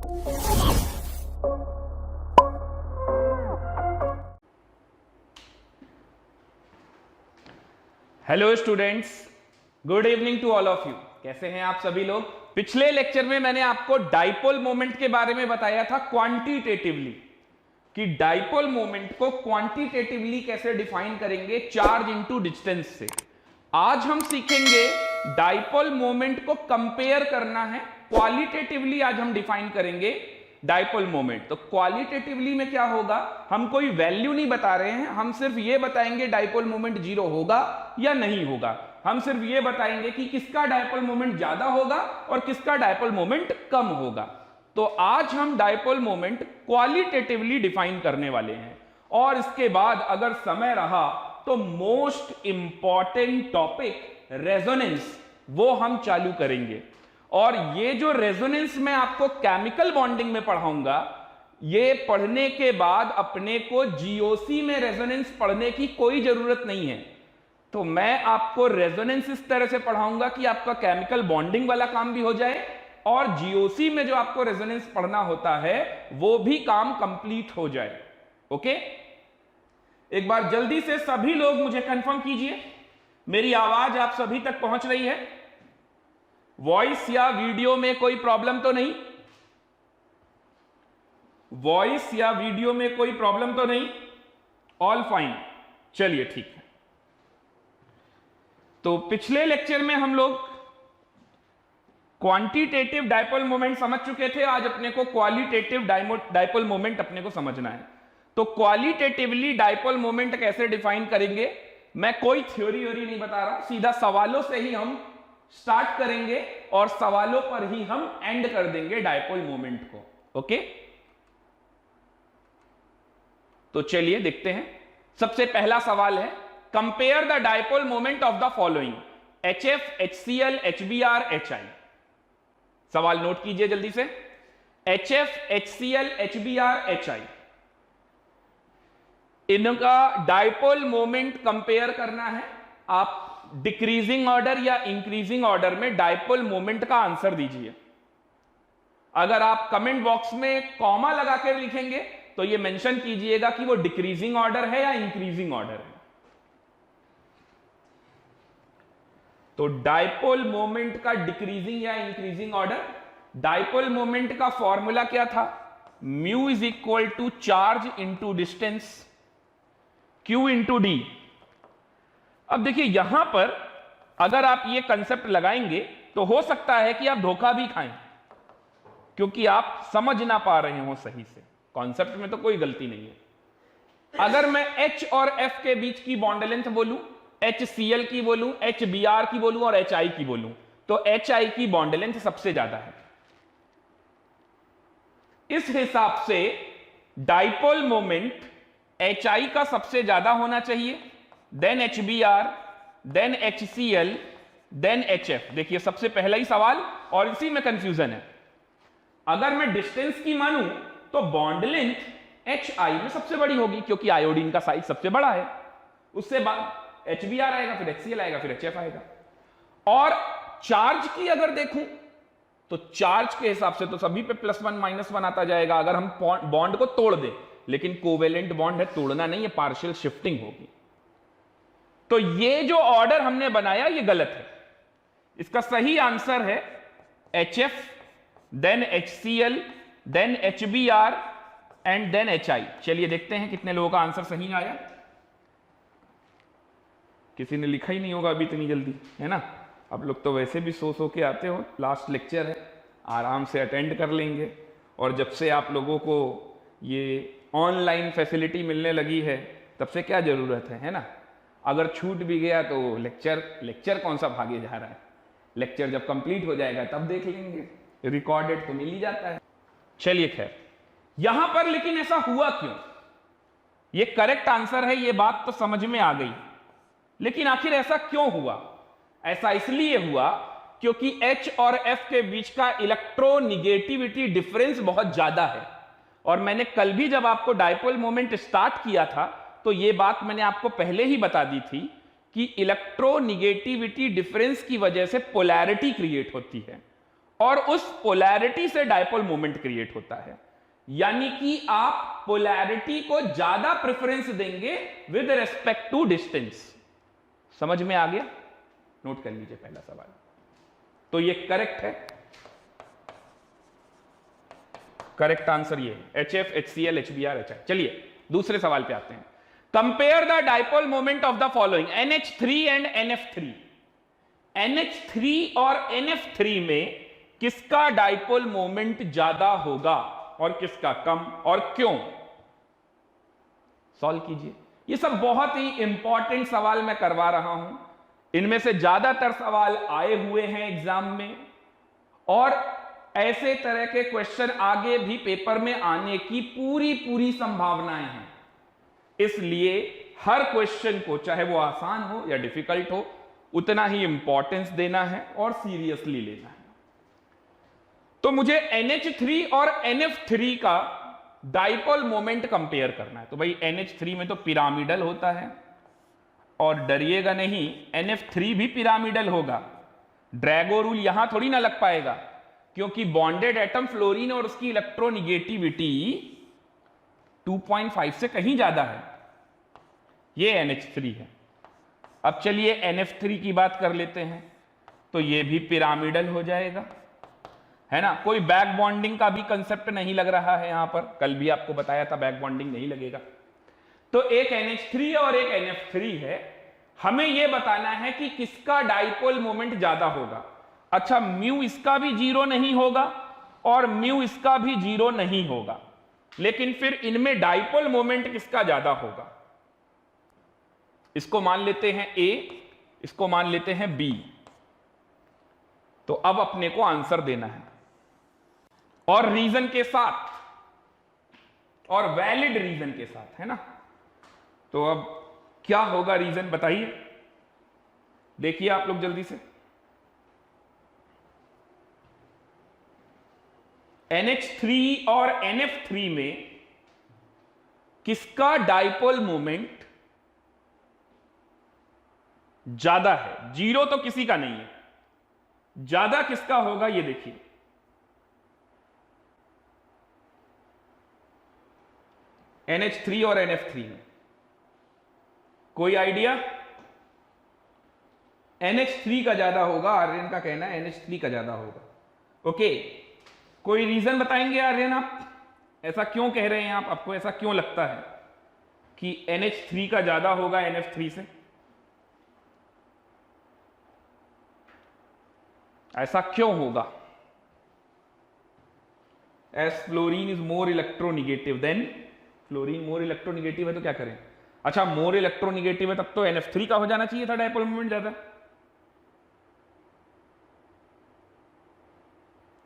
Hello students, good evening to all of you. कैसे हैं आप सभी लोग? पिछले लेक्चर में मैंने आपको डाइपोल मोमेंट के बारे में बताया था क्वांटिटेटिवली, कि डाइपोल मोमेंट को क्वांटिटेटिवली कैसे डिफाइन करेंगे चार्ज इनटू डिस्टेंस से। आज हम सीखेंगे डाइपोल मोमेंट को कंपेयर करना है, क्वालिटेटिवली आज हम डिफाइन करेंगे डाइपोल मोमेंट। तो क्वालिटेटिवली में क्या होगा, हम कोई वैल्यू नहीं बता रहे हैं, हम सिर्फ ये बताएंगे डाइपोल मोमेंट जीरो होगा या नहीं होगा। हम सिर्फ ये बताएंगे कि किसका डाइपोल मोमेंट ज्यादा होगा और किसका डाइपोल मोमेंट कम होगा। तो आज हम डाइपोल मोमेंट क्वालिटेटिवली डिफाइन करने वाले हैं, और इसके बाद अगर समय रहा तो मोस्ट इंपॉर्टेंट टॉपिक रेजोनेंस वो हम चालू करेंगे। और ये जो रेजोनेंस मैं आपको केमिकल बॉन्डिंग में पढ़ाऊंगा, ये पढ़ने के बाद अपने को जीओसी में रेजोनेंस पढ़ने की कोई जरूरत नहीं है। तो मैं आपको रेजोनेंस इस तरह से पढ़ाऊंगा कि आपका केमिकल बॉन्डिंग वाला काम भी हो जाए और जीओसी में जो आपको रेजोनेंस पढ़ना होता है वो भी काम कंप्लीट हो जाए। ओके, एक बार जल्दी से सभी लोग मुझे कंफर्म कीजिए, मेरी आवाज आप सभी तक पहुंच रही है? वॉइस या वीडियो में कोई प्रॉब्लम तो नहीं? वॉइस या वीडियो में कोई प्रॉब्लम तो नहीं? ऑल फाइन, चलिए ठीक है। तो पिछले लेक्चर में हम लोग क्वांटिटेटिव डाइपोल मोमेंट समझ चुके थे, आज अपने को क्वालिटेटिव डाइपोल मोमेंट अपने को समझना है। तो क्वालिटेटिवली डाइपोल मोमेंट कैसे डिफाइन करेंगे, मैं कोई थ्योरी व्योरी नहीं बता रहा हूं, सीधा सवालों से ही हम स्टार्ट करेंगे और सवालों पर ही हम एंड कर देंगे डाइपोल मोमेंट को। ओके, तो चलिए देखते हैं। सबसे पहला सवाल है, compare the dipole moment of the following HF, HCl, HBr, HI। सवाल नोट कीजिए जल्दी से। HF, HCl, HBr, HI, इनका डाइपोल मोमेंट कंपेयर करना है। आप डिक्रीजिंग ऑर्डर या इंक्रीजिंग ऑर्डर में डाइपोल मोमेंट का आंसर दीजिए। अगर आप कमेंट बॉक्स में कॉमा लगाकर लिखेंगे तो यह मेंशन कीजिएगा कि वो डिक्रीजिंग ऑर्डर है या इंक्रीजिंग ऑर्डर है। तो डाइपोल मोमेंट का डिक्रीजिंग या इंक्रीजिंग ऑर्डर, डाइपोल मोमेंट का फॉर्मूला क्या था? Mu is equal to charge into distance, Q into D. अब देखिए यहां पर अगर आप ये कंसेप्ट लगाएंगे तो हो सकता है कि आप धोखा भी खाएं, क्योंकि आप समझ ना पा रहे हो सही से। कॉन्सेप्ट में तो कोई गलती नहीं है। अगर मैं H और F के बीच की बॉन्ड लेंथ बोलूं, HCl की बोलूं, HBr की बोलूं और HI की बोलूं, तो HI की बॉन्ड लेंथ सबसे ज्यादा है। इस हिसाब से डाइपोल मोमेंट HI का सबसे ज्यादा होना चाहिए, than HBr, than HCl, than HF। देखिए सबसे पहला ही सवाल और इसी में कंफ्यूजन है। अगर मैं डिस्टेंस की मानूं तो बॉन्ड लेंथ HI में सबसे बड़ी होगी, क्योंकि आयोडीन का साइज सबसे बड़ा है। उससे बाद HBr आएगा, फिर HCl आएगा, फिर HF आएगा। और चार्ज की अगर देखूं तो चार्ज के हिसाब से तो सभी पे +1 -1 आता जाएगा अगर हम बॉन्ड को तोड़ दें, लेकिन कोवेलेंट बॉन्ड है, तोड़ना नहीं है, पार्शियल शिफ्टिंग होगी। तो ये जो ऑर्डर हमने बनाया ये गलत है। इसका सही आंसर है HF, than HCl, than HBr and then HI। चलिए देखते हैं कितने लोगों का आंसर सही आया। किसी ने लिखा ही नहीं होगा अभी इतनी जल्दी, है ना? आप लोग तो वैसे भी सो के आते हो, लास्ट लेक्चर है, आराम से अटेंड कर लेंगे। और जब से आप लोगों को ये ऑनलाइन फैसिलिटी मिलने लगी है तब से क्या जरूरत है ना? अगर छूट भी गया तो लेक्चर कौन सा भागे जा रहा है? लेक्चर जब कंप्लीट हो जाएगा तब देख लेंगे, रिकॉर्डेड तो मिल ही जाता है। चलिए खैर, यहां पर लेकिन ऐसा हुआ क्यों? ये करेक्ट आंसर है, ये बात तो समझ में आ गई, लेकिन आखिर ऐसा क्यों हुआ? ऐसा इसलिए हुआ क्योंकि H और F के बीच का इलेक्ट्रोनिगेटिविटी डिफरेंस बहुत ज्यादा है। और मैंने कल भी जब आपको डाइपोल मोमेंट स्टार्ट किया था तो यह बात मैंने आपको पहले ही बता दी थी कि इलेक्ट्रोनिगेटिविटी डिफरेंस की वजह से पोलैरिटी क्रिएट होती है। और उस पोलैरिटी से डायपोल मोमेंट क्रिएट होता है। यानी कि आप पोलैरिटी को ज्यादा प्रेफरेंस देंगे विद रेस्पेक्ट टू डिस्टेंस। समझ में आ गया? नोट कर लीजिए पहला सवाल। तो ये करेक्ट है, करेक्ट आंसर ये HF, HCl, HBr, HI। चलिए दूसरे सवाल पे आते हैं। Compare the dipole moment of the following NH3 and NF3। NH3 और NF3 में किसका डायपोल मोमेंट ज्यादा होगा और किसका कम, और क्यों? सॉल्व कीजिए। ये सब बहुत ही इंपॉर्टेंट सवाल मैं करवा रहा हूं। इनमें से ज्यादातर सवाल आए हुए हैं एग्जाम में, और ऐसे तरह के क्वेश्चन आगे भी पेपर में आने की पूरी संभावनाएं हैं। इसलिए हर क्वेश्चन को, चाहे वो आसान हो या डिफिकल्ट हो, उतना ही इंपॉर्टेंस देना है और सीरियसली लेना है। तो मुझे NH3 और NF3 का डायपोल मोमेंट कंपेयर करना है। तो भाई NH3 में तो पिरामिडल होता है, और डरिएगा नहीं, NF3 भी पिरामिडल होगा। ड्रैगो रूल यहां थोड़ी ना लग पाएगा, क्योंकि बॉन्डेड एटम फ्लोरीन और उसकी इलेक्ट्रोनिगेटिविटी 2.5 से कहीं ज्यादा है। ये NH3 है। अब चलिए NF3 की बात कर लेते हैं। तो ये भी पिरामिडल हो जाएगा, है ना। कोई बैक बॉन्डिंग का भी कंसेप्ट नहीं लग रहा है यहां पर, कल भी आपको बताया था बैक बॉन्डिंग नहीं लगेगा। तो एक NH3 और एक NF3 है। हमें यह बताना है कि किसका डायपोल मोमेंट ज्यादा होगा। अच्छा, म्यू इसका भी 0 नहीं होगा और म्यू इसका भी 0 नहीं होगा, लेकिन फिर इनमें डायपोल मोमेंट किसका ज्यादा होगा? इसको मान लेते हैं A, इसको मान लेते हैं B। तो अब अपने को आंसर देना है, और रीजन के साथ, और वैलिड रीजन के साथ, है ना। तो अब क्या होगा रीजन, बताइए। देखिए आप लोग जल्दी से। NH3 और NF3 में किसका डायपोल मोमेंट ज्यादा है? 0 तो किसी का नहीं है, ज्यादा किसका होगा ये देखिए। NH3 और NF3 में कोई आइडिया? NH3 का ज्यादा होगा, आर्यन का कहना है NH3 का ज्यादा होगा। ओके, कोई रीजन बताएंगे आर्यन आप, ऐसा क्यों कह रहे हैं आप? आपको ऐसा क्यों लगता है कि NH3 का ज्यादा होगा NF3 से? ऐसा क्यों होगा? As fluorine is more electronegative than, fluorine more electronegative है तो क्या करें? अच्छा, मोर इलेक्ट्रोनिगेटिव है तब तो NF3 का हो जाना चाहिए था डायपोल मोमेंट ज्यादा।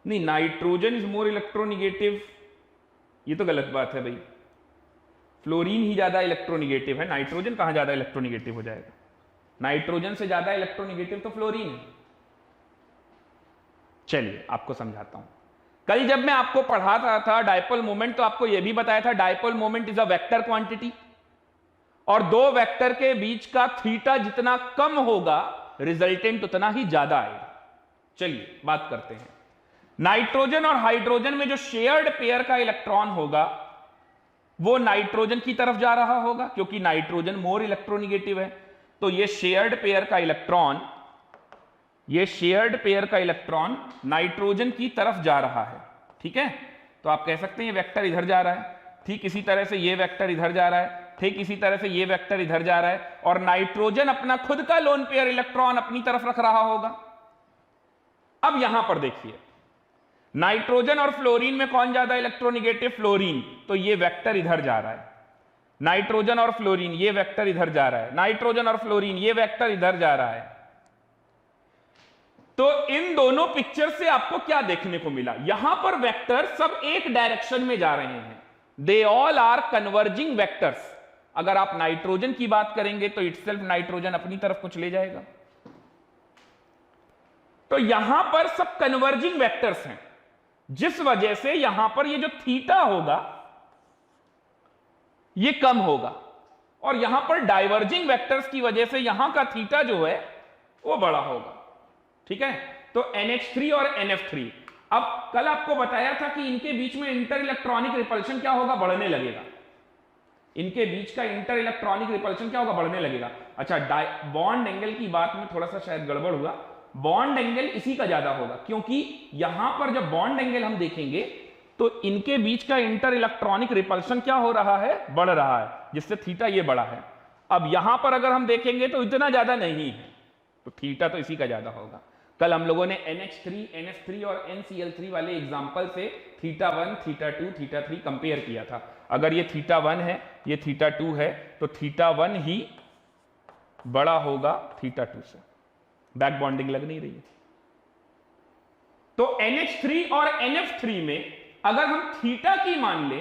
नहीं, नाइट्रोजन इज मोर इलेक्ट्रोनिगेटिव, ये तो गलत बात है भाई। फ्लोरीन ही ज्यादा इलेक्ट्रोनिगेटिव है, नाइट्रोजन कहां ज्यादा इलेक्ट्रोनिगेटिव हो जाएगा? नाइट्रोजन से ज्यादा इलेक्ट्रोनिगेटिव तो फ्लोरीन है। चलिए आपको समझाता हूं। कल जब मैं आपको पढ़ाता था डायपोल मोमेंट, तो आपको यह भी बताया था dipole moment is a vector quantity, और दो वेक्टर के बीच का थीटा जितना कम होगा रिजल्टेंट उतना ही ज्यादा आएगा। चलिए बात करते हैं। नाइट्रोजन और हाइड्रोजन में जो शेयर्ड पेयर का इलेक्ट्रॉन होगा वो नाइट्रोजन की तरफ जा रहा होगा, क्योंकि नाइट्रोजन मोर इलेक्ट्रोनिगेटिव है। तो ये शेयर्ड पेयर का इलेक्ट्रॉन, ये शेयर्ड पेयर का इलेक्ट्रॉन नाइट्रोजन की तरफ जा रहा है। ठीक है, तो आप कह सकते हैं ये वेक्टर इधर जा रहा है, ठीक इसी तरह से ये वेक्टर इधर जा रहा है, ठीक इसी तरह से ये वेक्टर इधर जा रहा है, और नाइट्रोजन अपना खुद का लोन पेयर इलेक्ट्रॉन अपनी तरफ रख रहा होगा। अब यहां पर देखिए, नाइट्रोजन और फ्लोरीन में कौन ज्यादा इलेक्ट्रोनिगेटिव? फ्लोरीन। तो ये वेक्टर इधर जा रहा है, नाइट्रोजन और फ्लोरीन, ये वेक्टर इधर जा रहा है, नाइट्रोजन और फ्लोरीन, ये वेक्टर इधर जा रहा है। तो इन दोनों पिक्चर से आपको क्या देखने को मिला? यहां पर वेक्टर सब एक डायरेक्शन में जा रहे हैं, they all are converging vectors. अगर आप नाइट्रोजन की बात करेंगे तो इटसेल्फ नाइट्रोजन अपनी तरफ कुछ ले जाएगा। तो यहां पर सब कन्वर्जिंग वेक्टर्स हैं, जिस वजह से यहां पर ये जो थीटा होगा ये कम होगा, और यहां पर डाइवर्जिंग वेक्टर्स की वजह से यहां का थीटा जो है वो बड़ा होगा। ठीक है, तो NH3 और NF3 अब कल आपको बताया था कि इनके बीच में इंटर इलेक्ट्रॉनिक रिपल्शन क्या होगा, बढ़ने लगेगा। इनके बीच का इंटर इलेक्ट्रॉनिक रिपल्शन क्या होगा, बढ़ने लगेगा। अच्छा, बॉन्ड एंगल की बात में थोड़ा सा शायद गड़बड़ हुआ। बॉन्ड एंगल इसी का ज्यादा होगा, क्योंकि यहां पर जब बॉन्ड एंगल हम देखेंगे तो इनके बीच का इंटर इलेक्ट्रॉनिक रिपल्शन क्या हो रहा है, बढ़ रहा है, जिससे थीटा ये बड़ा है। अब यहां पर अगर हम देखेंगे तो इतना ज्यादा नहीं है, तो थीटा तो इसी का ज्यादा होगा। कल हम लोगों ने NH3, NF3 और NCl3 वाले एग्जाम्पल से θ1, θ2, θ3 कंपेयर किया था। अगर ये θ1 है, ये θ2 है, तो θ1 ही बड़ा होगा θ2 से। बैक बॉन्डिंग लग नहीं रही है। तो NH3 और NF3 में अगर हम थीटा की मान ले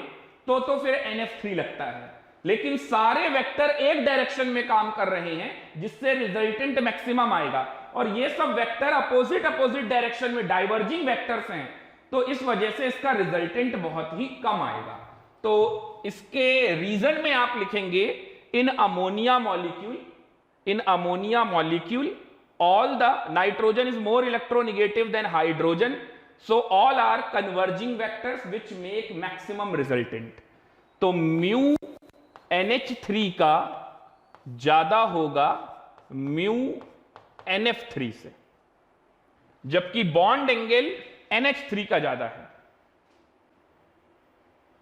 तो फिर NF3 लगता है, लेकिन सारे वेक्टर एक डायरेक्शन में काम कर रहे हैं, जिससे रिजल्टेंट मैक्सिमम आएगा। और ये सब वेक्टर अपोजिट डायरेक्शन में डाइवर्जिंग वेक्टर्स हैं, तो इस वजह से इसका रिजल्टेंट बहुत ही कम आएगा। तो इसके रीजन में आप लिखेंगे in ammonia molecule all the nitrogen is more electronegative than hydrogen, so all are converging vectors which make maximum resultant। तो mu NH3 का ज्यादा होगा mu NF3 से, जबकि बॉन्ड एंगल NH3 का ज्यादा है।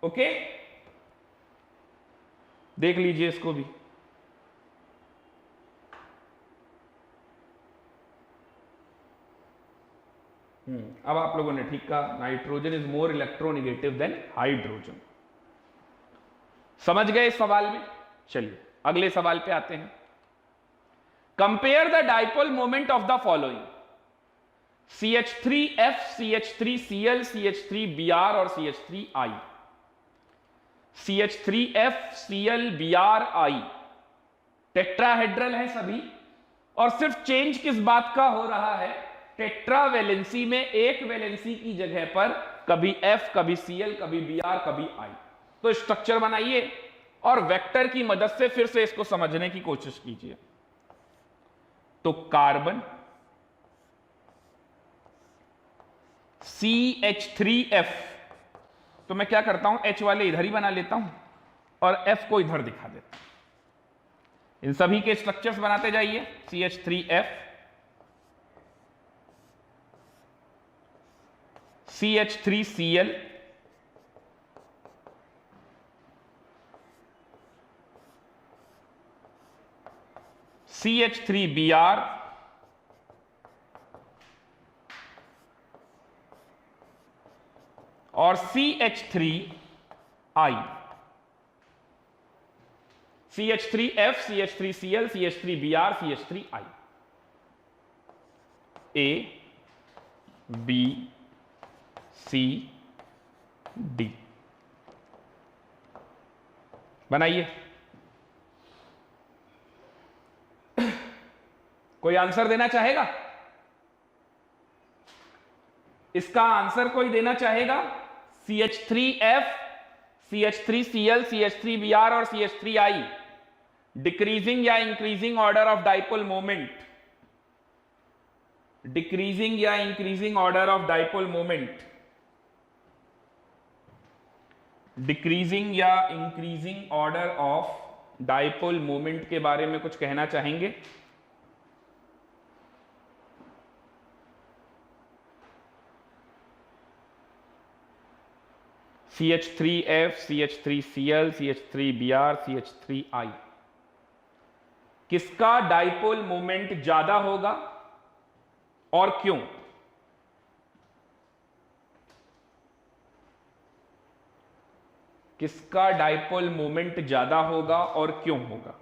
ओके, देख लीजिए इसको भी। अब आप लोगों ने ठीक कहा, nitrogen is more electronegative than hydrogen. समझ गए इस सवाल में? चलिए अगले सवाल पे आते हैं। Compare the dipole moment of the following: CH3F, CH3Cl, CH3Br और CH3I। CH3F, Cl, Br, I tetrahedral है सभी, और सिर्फ चेंज किस बात का हो रहा है, टेट्रा वैलेंसी में एक वैलेंसी की जगह पर कभी F, कभी Cl, कभी Br, कभी I। तो स्ट्रक्चर बनाइए और वेक्टर की मदद से फिर से इसको समझने की कोशिश कीजिए। तो कार्बन CH3F, तो मैं क्या करता हूं, H वाले इधर ही बना लेता हूं और F को इधर दिखा देता हूं। इन सभी के स्ट्रक्चर्स बनाते जाइए। CH3F, CH3Cl, CH3Br, और CH3I। CH3F, CH3Cl, CH3Br, CH3I। A, B, C, D बनाइए। कोई आंसर देना चाहेगा? इसका आंसर कोई देना चाहेगा? CH3F, CH3Cl, CH3Br और CH3I डिक्रीजिंग या increasing order of dipole moment, decreasing या increasing order of dipole moment, decreasing या increasing order of dipole moment के बारे में कुछ कहना चाहेंगे? CH3F, CH3Cl, CH3Br, CH3I किसका डाइपोल मोमेंट ज्यादा होगा और क्यों? किसका डाइपोल मोमेंट ज्यादा होगा और क्यों होगा?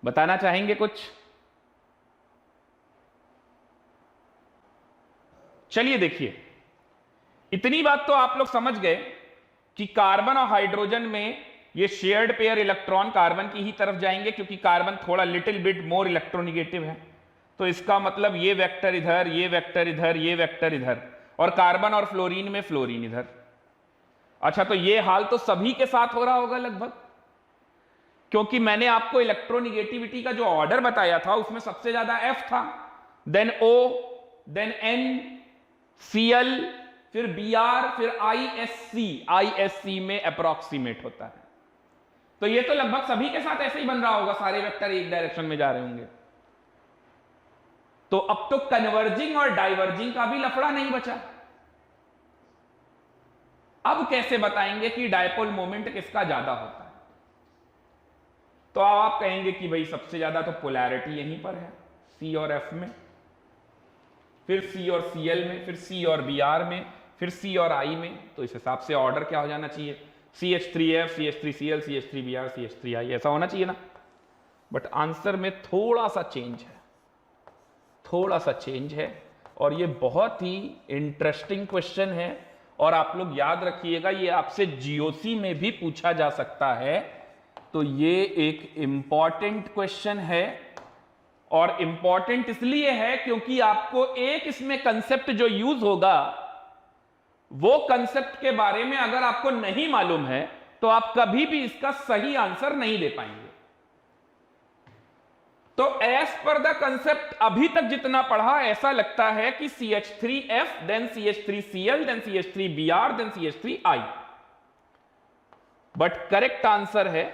बताना चाहेंगे कुछ? चलिए देखिए, इतनी बात तो आप लोग समझ गए कि कार्बन और हाइड्रोजन में ये शेयर्ड पेयर इलेक्ट्रॉन कार्बन की ही तरफ जाएंगे, क्योंकि कार्बन थोड़ा लिटिल बिट मोर इलेक्ट्रोनिगेटिव है। तो इसका मतलब ये वेक्टर इधर, ये वेक्टर इधर, ये वेक्टर इधर, और कार्बन और फ्लोरीन में फ्लोरीन इधर। अच्छा, तो ये हाल तो सभी के साथ हो रहा होगा लगभग। क्योंकि मैंने आपको इलेक्ट्रोनिगेटिविटी का जो ऑर्डर बताया था उसमें सबसे ज्यादा F था, than O, than N, Cl, फिर Br, फिर ISC। ISC में अप्रोक्सीमेट होता है। तो ये तो लगभग सभी के साथ ऐसे ही बन रहा होगा, सारे वेक्टर एक डायरेक्शन में जा रहे होंगे। तो अब तो कन्वर्जिंग और डाइवर्जिंग का भी लफड़ा नहीं बचा। अब कैसे बताएंगे कि डायपोल मोमेंट किसका ज्यादा होता है? तो अब आप कहेंगे कि भाई सबसे ज्यादा तो पोलैरिटी यहीं पर है, C और F में, फिर C और Cl में, फिर C और Br में, फिर C और I में। तो इस हिसाब से ऑर्डर क्या हो जाना चाहिए? CH3F, CH3Cl, CH3Br, CH3I, ऐसा होना चाहिए ना। बट आंसर में थोड़ा सा चेंज है, थोड़ा सा चेंज है, और ये बहुत ही इंटरेस्टिंग क्वेश्चन है। और आप लोग याद रखिएगा, ये आपसे जीओसी में भी पूछा जा सकता है। तो ये एक इंपॉर्टेंट क्वेश्चन है, और इंपॉर्टेंट इसलिए है क्योंकि आपको एक इसमें कंसेप्ट जो यूज होगा, वो कंसेप्ट के बारे में अगर आपको नहीं मालूम है तो आप कभी भी इसका सही आंसर नहीं दे पाएंगे। तो एज पर द कंसेप्ट अभी तक जितना पढ़ा, ऐसा लगता है कि CH3F, than CH3Cl, than CH3Br, than CH3I। But correct answer है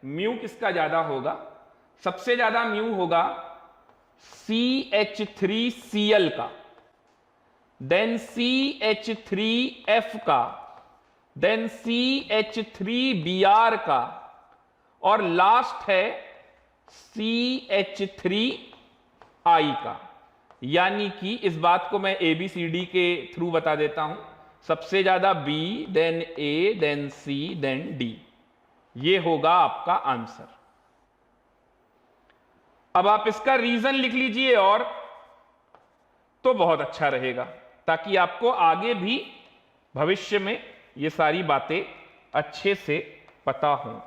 म्यू किसका ज्यादा होगा? सबसे ज्यादा म्यू होगा CH3Cl का, देन CH3F का, देन CH3Br का, और लास्ट है CH3I का। यानी कि इस बात को मैं ABCD के थ्रू बता देता हूं, सबसे ज्यादा B, than A, than C, than D। ये होगा आपका आंसर। अब आप इसका रीजन लिख लीजिए और तो बहुत अच्छा रहेगा, ताकि आपको आगे भी भविष्य में ये सारी बातें अच्छे से पता हों।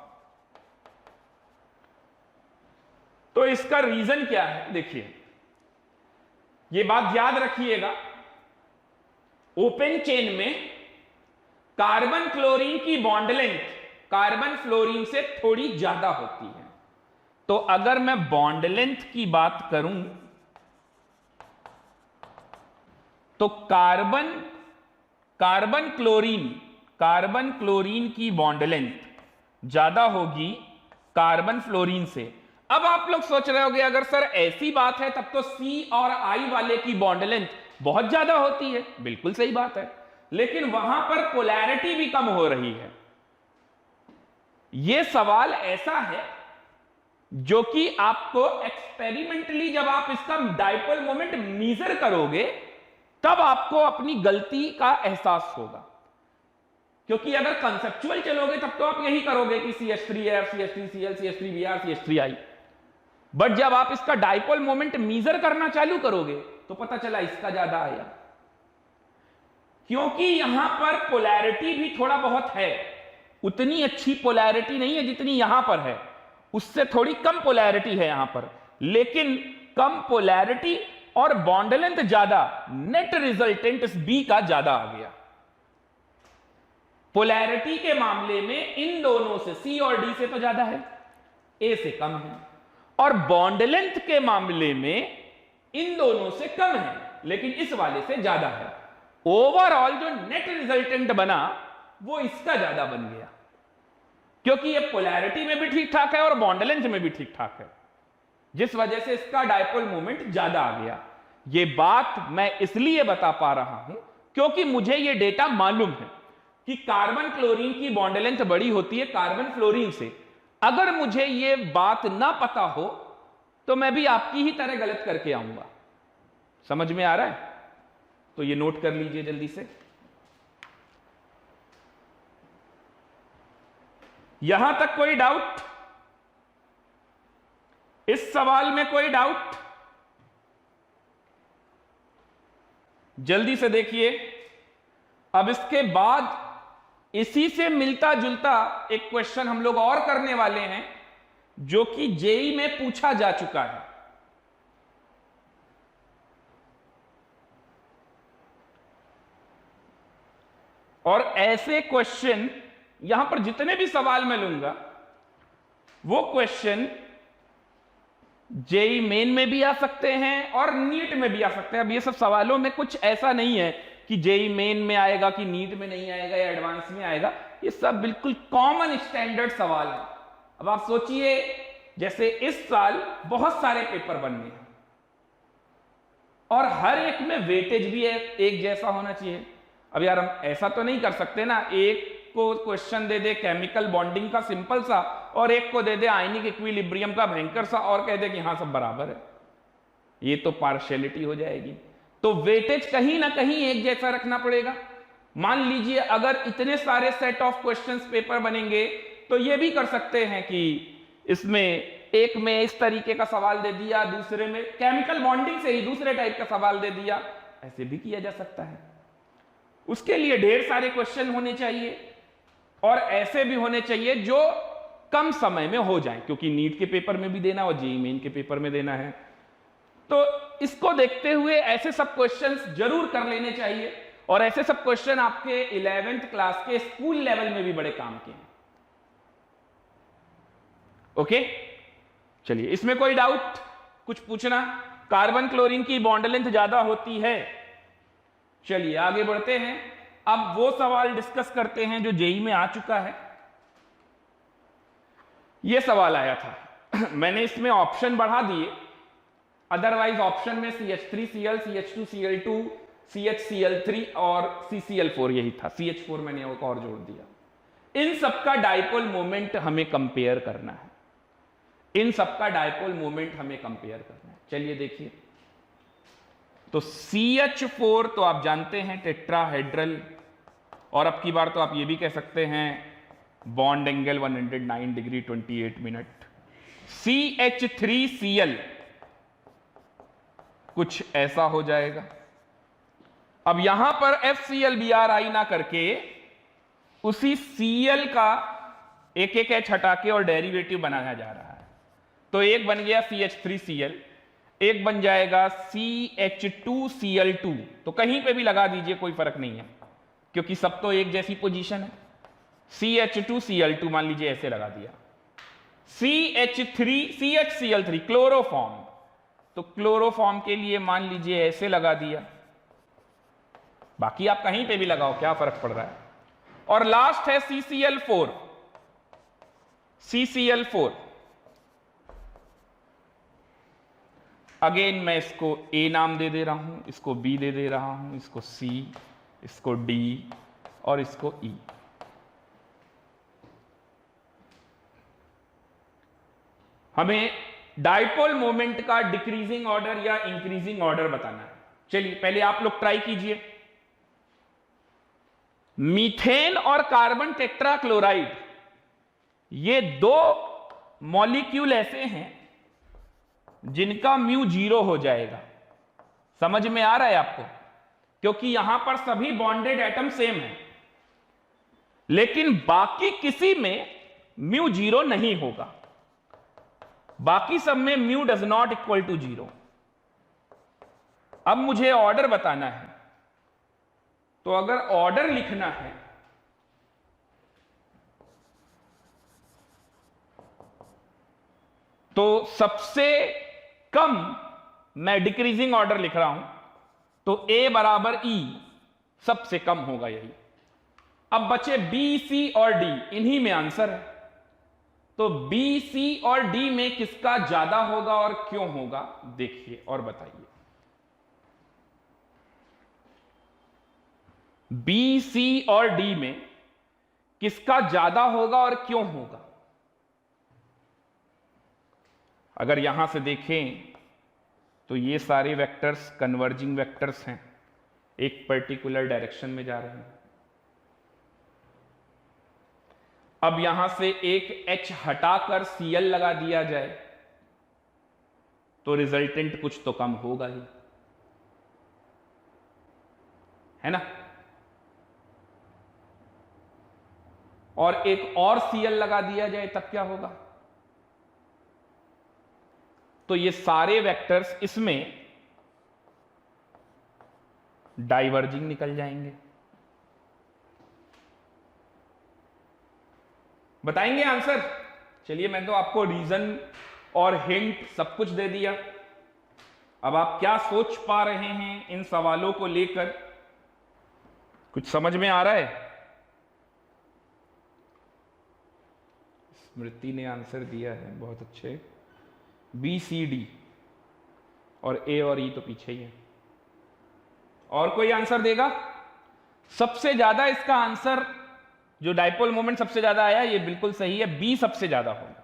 तो इसका रीजन क्या है? देखिए, ये बात याद रखिएगा, ओपन चेन में कार्बन क्लोरीन की बॉन्ड लेंथ कार्बन फ्लोरीन से थोड़ी ज्यादा होती है। तो अगर मैं बॉन्ड लेंथ की बात करूं तो कार्बन क्लोरीन की बॉन्ड लेंथ ज्यादा होगी कार्बन फ्लोरीन से। अब आप लोग सोच रहे होंगे, अगर सर ऐसी बात है तब तो C और I वाले की बॉन्ड लेंथ बहुत ज्यादा होती है। बिल्कुल सही बात है, लेकिन वहां पर पोलैरिटी भी कम हो रही है। यह सवाल ऐसा है जो कि आपको एक्सपेरिमेंटली जब आप इसका डायपोल मोमेंट मेजर करोगे तब आपको अपनी गलती का एहसास होगा। क्योंकि अगर कंसेप्चुअल चलोगे तब तो आप यही करोगे कि CH3F, CH3Cl, CH3Br, CH3I। But जब आप इसका डायपोल मोमेंट मेजर करना चालू करोगे तो पता चला इसका ज्यादा आया, क्योंकि यहां पर पोलैरिटी भी थोड़ा बहुत है। उतनी अच्छी पोलैरिटी नहीं है जितनी यहां पर है, उससे थोड़ी कम पोलैरिटी है यहां पर, लेकिन कम पोलैरिटी और बॉन्ड लेंथ ज्यादा, नेट रिजल्टेंट इस B का ज्यादा आ गया। पोलैरिटी के मामले में इन दोनों से, C और D से तो ज्यादा है, A से कम है, और बॉन्ड लेंथ के मामले में इन दोनों से कम है, लेकिन इस वाले से ज्यादा है। ओवरऑल जो नेट रिजल्टेंट बना वो इसका ज्यादा बन गया, क्योंकि ये पोलैरिटी में भी ठीक ठाक है और बॉन्ड लेंथ में भी ठीक ठाक है, जिस वजह से इसका डायपोल मोमेंट ज्यादा आ गया। ये बात मैं इसलिए बता पा रहा हूं क्योंकि मुझे ये डेटा मालूम है कि कार्बन क्लोरीन की बॉन्ड लेंथ बड़ी होती है कार्बन फ्लोरीन से। अगर मुझे ये बात ना पता हो तो मैं भी आपकी ही तरह गलत करके आऊंगा। समझ में आ रहा है? तो ये नोट कर लीजिए जल्दी से। यहां तक कोई डाउट? इस सवाल में कोई डाउट? जल्दी से देखिए। अब इसके बाद इसी से मिलता जुलता एक क्वेश्चन हम लोग और करने वाले हैं, जो कि जेई में पूछा जा चुका है। और ऐसे क्वेश्चन यहां पर जितने भी सवाल मैं लूंगा वो क्वेश्चन जेई मेन में भी आ सकते हैं और नीट में भी आ सकते हैं। अब ये सब सवालों में कुछ ऐसा नहीं है कि जेई मेन में आएगा कि नीट में नहीं आएगा या एडवांस में आएगा, ये सब बिल्कुल कॉमन स्टैंडर्ड सवाल है। अब आप सोचिए, जैसे इस साल बहुत सारे पेपर बनने हैं और हर एक में वेटेज भी एक जैसा होना चाहिए। अब यार हम ऐसा तो नहीं कर सकते ना, एक को क्वेश्चन दे दे केमिकल बॉन्डिंग का सिंपल सा और एक को दे दे आयनिक इक्विलिब्रियम का भयंकर सा और कह दे कि हाँ सब बराबर है। ये तो पार्शियलिटी हो जाएगी। तो वेटेज कहीं ना कहीं एक जैसा रखना पड़ेगा। मान लीजिए अगर इतने सारे सेट ऑफ क्वेश्चंस पेपर बनेंगे तो ये भी कर सकते हैं कि इसमें एक में इस तरीके का सवाल दे दिया, दूसरे में केमिकल बॉन्डिंग से ही दूसरे टाइप का सवाल दे दिया, ऐसे भी किया जा सकता है। उसके लिए ढेर सारे क्वेश्चन होने चाहिए और ऐसे भी होने चाहिए जो कम समय में हो जाएं, क्योंकि नीट के पेपर में भी देना और जेईई मेन के पेपर में देना है। तो इसको देखते हुए ऐसे सब क्वेश्चंस जरूर कर लेने चाहिए और ऐसे सब क्वेश्चन आपके 11th क्लास के स्कूल लेवल में भी बड़े काम के हैं। ओके, चलिए इसमें कोई डाउट कुछ पूछना? कार्बन क्लोरीन की बॉन्ड लेंथ ज्यादा होती है। चलिए आगे बढ़ते हैं। अब वो सवाल डिस्कस करते हैं जो जेईई में आ चुका है। ये सवाल आया था मैंने इसमें ऑप्शन बढ़ा दिए, अदरवाइज ऑप्शन में CH3Cl, CH2Cl2, CHCl3 और CCl4 यही था। CH4 मैंने एक और जोड़ दिया। इन सबका डाइपोल मोमेंट हमें कंपेयर करना है। इन सबका डाइपोल मोमेंट हमें कंपेयर करना है। चलिए देखिए, तो CH4 तो आप जानते हैं टेट्राहेड्रल, और अब की बार तो आप ये भी कह सकते हैं bond angle 109 degree 28 minute. CH3Cl कुछ ऐसा हो जाएगा। अब यहां पर FClBr ना करके उसी Cl का एक एक H हटा के और डेरिवेटिव बनाया जा रहा है। तो एक बन गया CH3Cl, एक बन जाएगा CH2Cl2। तो कहीं पे भी लगा दीजिए, कोई फर्क नहीं है, क्योंकि सब तो एक जैसी पोजीशन है। CH2Cl2 मान लीजिए ऐसे लगा दिया। CHCl3 क्लोरोफॉर्म, तो क्लोरोफॉर्म के लिए मान लीजिए ऐसे लगा दिया। बाकी आप कहीं पे भी लगाओ, क्या फर्क पड़ रहा है। और लास्ट है CCl4। अगेन मैं इसको A नाम दे रहा हूं, इसको B दे रहा हूं, इसको C, इसको D और इसको E। हमें डाइपोल मोमेंट का डिक्रीजिंग ऑर्डर या इंक्रीजिंग ऑर्डर बताना है। चलिए पहले आप लोग ट्राई कीजिए। मीथेन और कार्बन टेट्राक्लोराइड, ये दो मॉलिक्यूल ऐसे हैं जिनका म्यू 0 हो जाएगा। समझ में आ रहा है आपको? क्योंकि यहां पर सभी बॉन्डेड एटम सेम है, लेकिन बाकी किसी में म्यू 0 नहीं होगा। बाकी सब में mu does not equal to 0। अब मुझे ऑर्डर बताना है, तो अगर ऑर्डर लिखना है तो सबसे कम मैं डिक्रीजिंग ऑर्डर लिख रहा हूं, तो A बराबर E सबसे कम होगा यही। अब बचे B, C और D, इन्हीं में आंसर है। तो B, C और D में किसका ज्यादा होगा और क्यों होगा, देखिए और बताइए। B, C और D में किसका ज्यादा होगा और क्यों होगा? अगर यहां से देखें तो ये सारे वेक्टर्स कन्वर्जिंग वेक्टर्स हैं, एक पर्टिकुलर डायरेक्शन में जा रहे हैं। अब यहां से एक H हटाकर Cl लगा दिया जाए तो रिजल्टेंट कुछ तो कम होगा ही, है ना। और एक और Cl लगा दिया जाए तब क्या होगा? तो ये सारे वेक्टर्स इसमें डाइवर्जिंग निकल जाएंगे। बताएंगे आंसर? चलिए, मैं तो आपको रीजन और हिंट सब कुछ दे दिया। अब आप क्या सोच पा रहे हैं इन सवालों को लेकर? कुछ समझ में आ रहा है? स्मृति ने आंसर दिया है, बहुत अच्छे। बी सी डी और ए और ई तो पीछे ही है। और कोई आंसर देगा? सबसे ज्यादा इसका आंसर जो डाइपोल मोमेंट सबसे ज्यादा आया, ये बिल्कुल सही है, बी सबसे ज्यादा होगा,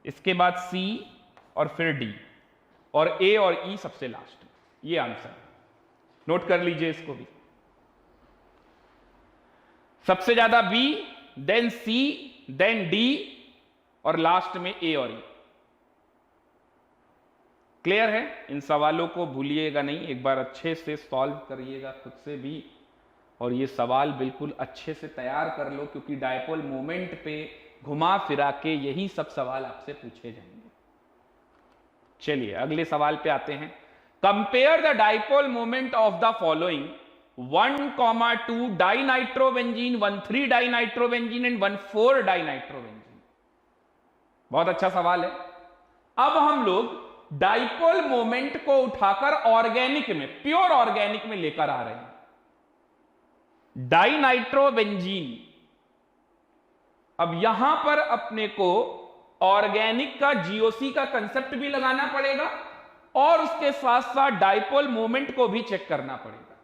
इसके बाद सी और फिर डी और ए और ई सबसे लास्ट। ये आंसर नोट कर लीजिए इसको भी। सबसे ज्यादा बी, देन सी, देन डी और लास्ट में ए और ई। क्लियर है? इन सवालों को भूलिएगा नहीं, एक बार अच्छे से सॉल्व करिएगा खुद से भी, और ये सवाल बिल्कुल अच्छे से तैयार कर लो, क्योंकि डायपोल मोमेंट पे घुमा फिरा के यही सब सवाल आपसे पूछे जाएंगे। चलिए अगले सवाल पे आते हैं। Compare the dipole moment of the following 1,2 dinitrobenzene, 1,3 dinitrobenzene and 1,4 dinitrobenzene. बहुत अच्छा सवाल है। अब हम लोग डाइपोल मोमेंट को उठाकर ऑर्गेनिक में, प्योर ऑर्गेनिक में लेकर आ रहे हैं। डाइनाइट्रोबेंजीन, अब यहां पर अपने को ऑर्गेनिक का जीओसी का कंसेप्ट भी लगाना पड़ेगा और उसके साथ साथ डाइपोल मोमेंट को भी चेक करना पड़ेगा।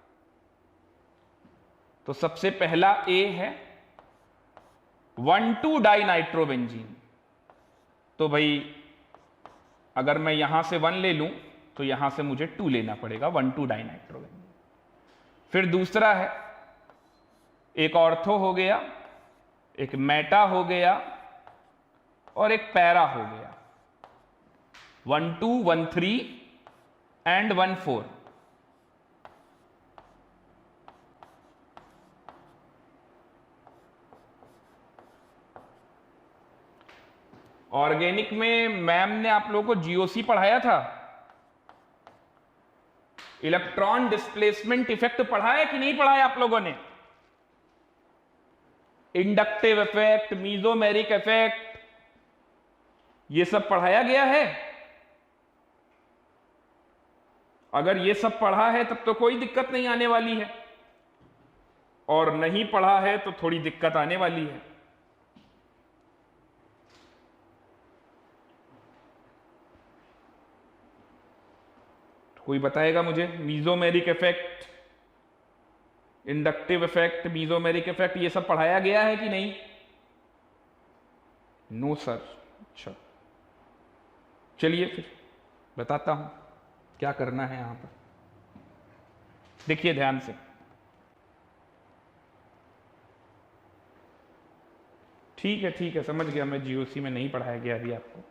तो सबसे पहला ए है 1,2 डाइनाइट्रोबेंजीन। तो भाई अगर मैं यहां से 1 ले लूं तो यहां से मुझे 2 लेना पड़ेगा, 1,2 डाइनाइट्रोबेंजीन। फिर दूसरा है, एक ऑर्थो हो गया, एक मेटा हो गया और एक पैरा हो गया। 1,2, 1,3 एंड 1,4। ऑर्गेनिक में मैम ने आप लोगों को जीओसी पढ़ाया था, इलेक्ट्रॉन डिस्प्लेसमेंट इफेक्ट पढ़ाया कि नहीं पढ़ाया आप लोगों ने? इंडक्टिव इफेक्ट, मीजोमेरिक इफेक्ट, ये सब पढ़ाया गया है। अगर ये सब पढ़ा है तब तो कोई दिक्कत नहीं आने वाली है, और नहीं पढ़ा है तो थोड़ी दिक्कत आने वाली है। कोई बताएगा मुझे? Mesomeric effect, inductive effect, mesomeric effect, ये सब पढ़ाया गया है कि नहीं? No sir. अच्छा, चलिए फिर बताता हूं क्या करना है यहां पर। देखिए ध्यान से, ठीक है, समझ गया मैं। जीओसी में नहीं पढ़ाया गया अभी आपको।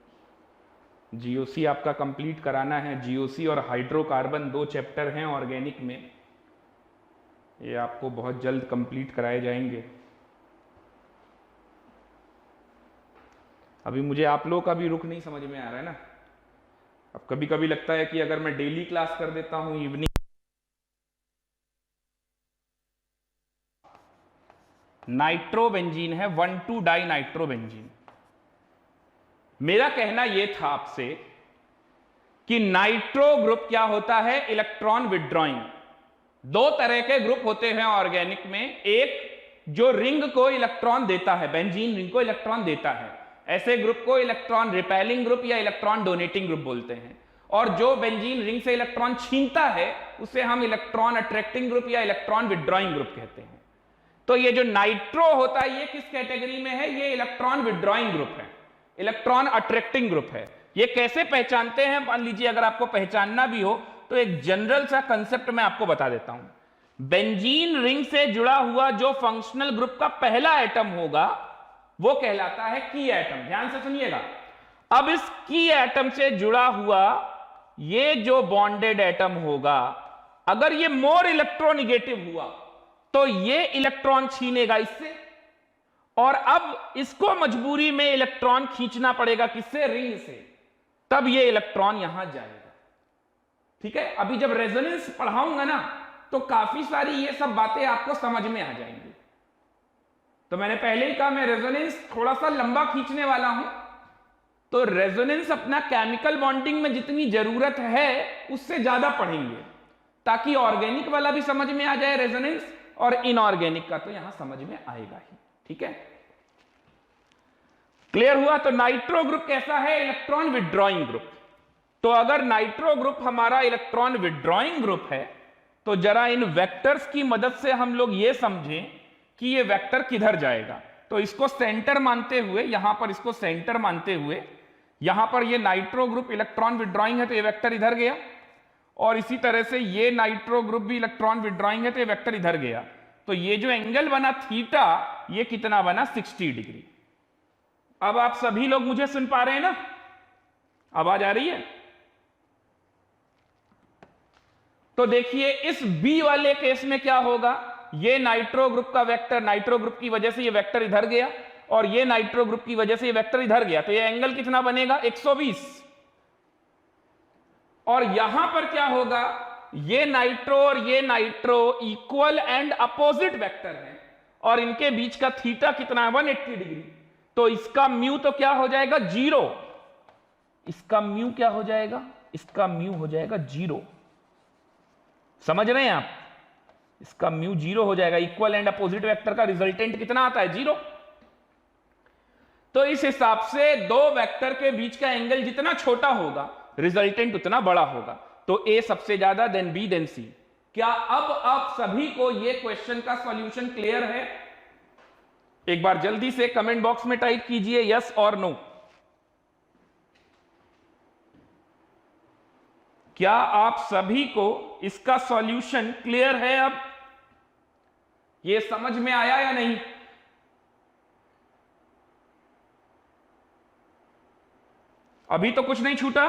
जीओसी आपका कंप्लीट कराना है। जीओसी और हाइड्रोकार्बन 2 चैप्टर हैं ऑर्गेनिक में, ये आपको बहुत जल्द कंप्लीट कराए जाएंगे। अभी मुझे आप लोगों का भी रुख नहीं समझ में आ रहा है ना। अब कभी कभी लगता है कि अगर मैं डेली क्लास कर देता हूं इवनिंग, नाइट्रोबेंजीन है 1,2 डाइनाइट्रोबेंजीन। मेरा कहना यह था आपसे कि नाइट्रो ग्रुप क्या होता है? Electron withdrawing. 2 तरह के ग्रुप होते हैं ऑर्गेनिक में, एक जो रिंग को इलेक्ट्रॉन देता है, बेंजीन रिंग को इलेक्ट्रॉन देता है, ऐसे ग्रुप को इलेक्ट्रॉन रिपेलिंग ग्रुप या इलेक्ट्रॉन डोनेटिंग ग्रुप बोलते हैं। और जो बेंजीन रिंग से इलेक्ट्रॉन छीनता है उसे हम इलेक्ट्रॉन अट्रैक्टिंग ग्रुप या इलेक्ट्रॉन विड्रॉइंग ग्रुप कहते हैं। तो ये जो नाइट्रो होता है ये किस कैटेगरी में है? ये इलेक्ट्रॉन विड्रॉइंग ग्रुप है, इलेक्ट्रॉन अट्रैक्टिंग ग्रुप है। ये कैसे पहचानते हैं? मान लीजिए अगर आपको पहचानना भी हो तो एक जनरल सा कंसेप्ट मैं आपको बता देता हूं। बेंजीन रिंग से जुड़ा हुआ जो फंक्शनल ग्रुप का पहला एटम होगा वो कहलाता है की एटम। ध्यान से सुनिएगा। अब इस की एटम से जुड़ा हुआ ये जो बॉन्डेड एटम होगा, अगर ये मोर इलेक्ट्रोनिगेटिव हुआ तो ये इलेक्ट्रॉन छीनेगा इससे, और अब इसको मजबूरी में इलेक्ट्रॉन खींचना पड़ेगा किससे? रिंग से, तब ये इलेक्ट्रॉन यहां जाएगा। ठीक है, अभी जब रेजोनेंस पढ़ाऊंगा ना तो काफी सारी ये सब बातें आपको समझ में आ जाएंगी। तो मैंने पहले ही कहा मैं रेजोनेंस थोड़ा सा लंबा खींचने वाला हूं, तो रेजोनेंस अपना केमिकल बॉन्डिंग में जितनी जरूरत है उससे ज्यादा पढ़ेंगे, ताकि ऑर्गेनिक वाला भी समझ में आ जाए रेजोनेंस, और इनऑर्गेनिक का तो यहां समझ में आएगा ही। ठीक है, क्लियर हुआ? तो नाइट्रो ग्रुप कैसा है? Electron withdrawing group. तो अगर नाइट्रो ग्रुप हमारा इलेक्ट्रॉन विड्रॉइंग ग्रुप है, तो जरा इन वेक्टर्स की मदद से हम लोग ये समझें कि ये वेक्टर किधर जाएगा। तो इसको सेंटर मानते हुए, यहां पर इसको सेंटर मानते हुए, यहां पर ये नाइट्रो ग्रुप इलेक्ट्रॉन विड्रॉइंग है तो ये वेक्टर इधर गया, और इसी तरह से ये नाइट्रो ग्रुप भी इलेक्ट्रॉन विड्रॉइंग है तो ये वेक्टर इधर गया। तो ये जो एंगल बना थीटा, ये कितना बना? 60 डिग्री। अब आप सभी लोग मुझे सुन पा रहे हैं ना? आवाज आ रही है? तो देखिए इस बी वाले केस में क्या होगा, ये नाइट्रो ग्रुप का वेक्टर, नाइट्रो ग्रुप की वजह से ये वेक्टर इधर गया, और ये नाइट्रो ग्रुप की वजह से ये वेक्टर इधर गया, तो ये एंगल कितना बनेगा? 120। और यहां पर क्या होगा, ये नाइट्रो और ये nitro equal and opposite vector है, और इनके बीच का थीटा कितना है? 180 डिग्री। तो इसका म्यू तो क्या हो जाएगा? 0। इसका म्यू क्या हो जाएगा? इसका म्यू हो जाएगा 0। समझ रहे हैं आप? इसका म्यू 0 हो जाएगा। इक्वल एंड अपोजिट वेक्टर का रिजल्टेंट कितना आता है? 0। तो इस हिसाब से दो वेक्टर के बीच का एंगल जितना छोटा होगा, रिजल्टेंट उतना बड़ा होगा। तो ए सबसे ज्यादा, देन बी, देन सी। क्या अब आप सभी को यह क्वेश्चन का सॉल्यूशन क्लियर है? एक बार जल्दी से कमेंट बॉक्स में टाइप कीजिए यस और नो। क्या आप सभी को इसका सॉल्यूशन क्लियर है? अब ये समझ में आया या नहीं? अभी तो कुछ नहीं छूटा?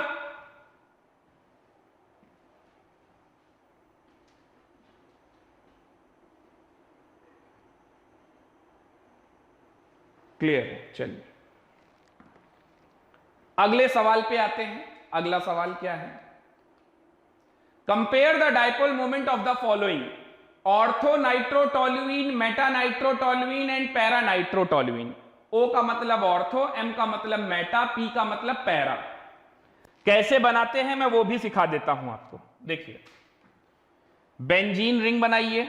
क्लियर है? चलिए अगले सवाल पे आते हैं। अगला सवाल क्या है? Compare the dipole moment of the following: ortho nitrotoluene, Meta nitrotoluene and para nitrotoluene. O का मतलब ऑर्थो, M का मतलब मेटा, P का मतलब पैरा। कैसे बनाते हैं मैं वो भी सिखा देता हूं आपको। देखिए, बेंजीन रिंग बनाइए।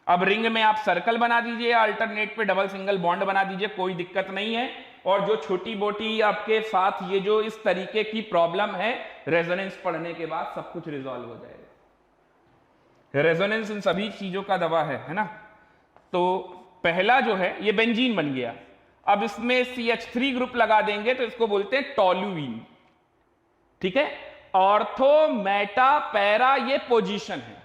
अब रिंग में आप सर्कल बना दीजिए, अल्टरनेट पे डबल सिंगल बॉन्ड बना दीजिए, कोई दिक्कत नहीं है। और जो छोटी मोटी आपके साथ ये जो इस तरीके की प्रॉब्लम है, रेजोनेंस पढ़ने के बाद सब कुछ रिजॉल्व हो जाएगा। रेजोनेंस इन सभी चीजों का दवा है ना। तो पहला जो है ये बेंजीन बन गया। अब इसमें CH3 ग्रुप लगा देंगे तो इसको बोलते हैं टोलुइन। ठीक है, ऑर्थो, मेटा, पैरा ये पोजीशन है,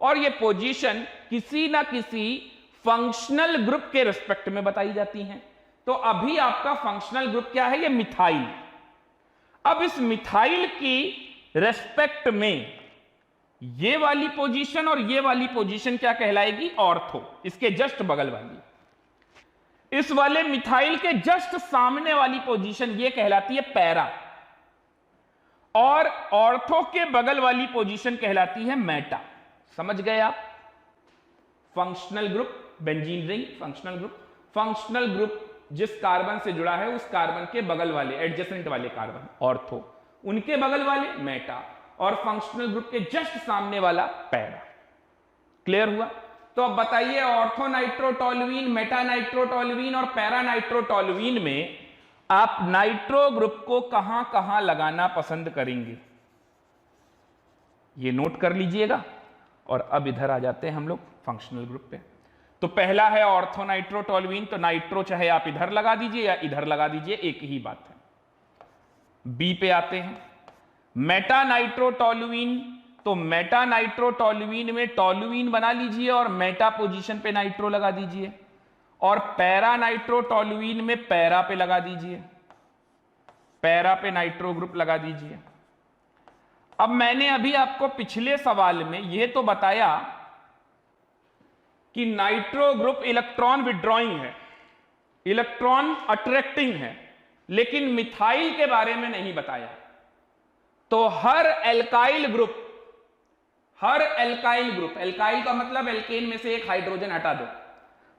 और ये पोजीशन किसी ना किसी फंक्शनल ग्रुप के रिस्पेक्ट में बताई जाती हैं। तो अभी आपका फंक्शनल ग्रुप क्या है? ये मिथाइल। अब इस मिथाइल की रेस्पेक्ट में ये वाली पोजीशन और ये वाली पोजीशन क्या कहलाएगी? ऑर्थो। इसके जस्ट बगल वाली, इस वाले मिथाइल के जस्ट सामने वाली पोजीशन ये कहलाती है पैरा, और ऑर्थो के बगल वाली पोजीशन कहलाती है मेटा। समझ गए आप? Functional group, benzene ring functional group. Functional group जिस कार्बन से जुड़ा है उस कार्बन के बगल वाले, एडजेसेंट वाले कार्बन ऑर्थो, उनके बगल वाले मेटा, और फंक्शनल ग्रुप के जस्ट सामने वाला पैरा। क्लियर हुआ? तो अब बताइए, ऑर्थो नाइट्रोटोलुइन, मेटा नाइट्रोटोलुइन और पैरा नाइट्रोटोलुइन में आप नाइट्रो ग्रुप को कहां कहां लगाना पसंद करेंगे? ये नोट कर लीजिएगा। और अब इधर आ जाते हैं हम लोग फंक्शनल ग्रुप पे। तो पहला है ऑर्थो नाइट्रोटोलुइन, तो नाइट्रो चाहे आप इधर लगा दीजिए या इधर लगा दीजिए, एक ही बात है। बी पे आते हैं, मेटा नाइट्रोटोलुइन। तो मेटा नाइट्रोटोलुइन में टोलुइन बना लीजिए और मेटा पोजीशन पे नाइट्रो लगा दीजिए, और पैरा नाइट्रोटोलुइन में पैरा पे लगा दीजिए, पैरा पे नाइट्रो ग्रुप लगा दीजिए। अब मैंने अभी आपको पिछले सवाल में यह तो बताया कि नाइट्रो ग्रुप इलेक्ट्रॉन विड्रॉइंग है, इलेक्ट्रॉन अट्रैक्टिंग है, लेकिन मिथाइल के बारे में नहीं बताया। तो हर एल्काइल ग्रुप, एल्काइल का मतलब एल्केन में से एक हाइड्रोजन हटा दो,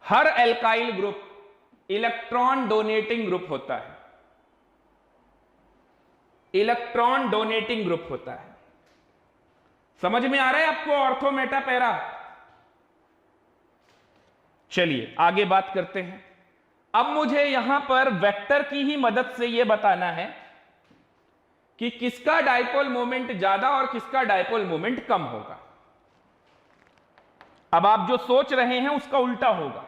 हर alkyl group electron donating group होता है, इलेक्ट्रॉन डोनेटिंग ग्रुप होता है। समझ में आ रहा है आपको ऑर्थो मेटा पैरा? चलिए आगे बात करते हैं। अब मुझे यहां पर वेक्टर की ही मदद से यह बताना है कि किसका डायपोल मोमेंट ज्यादा और किसका डायपोल मोमेंट कम होगा। अब आप जो सोच रहे हैं उसका उल्टा होगा।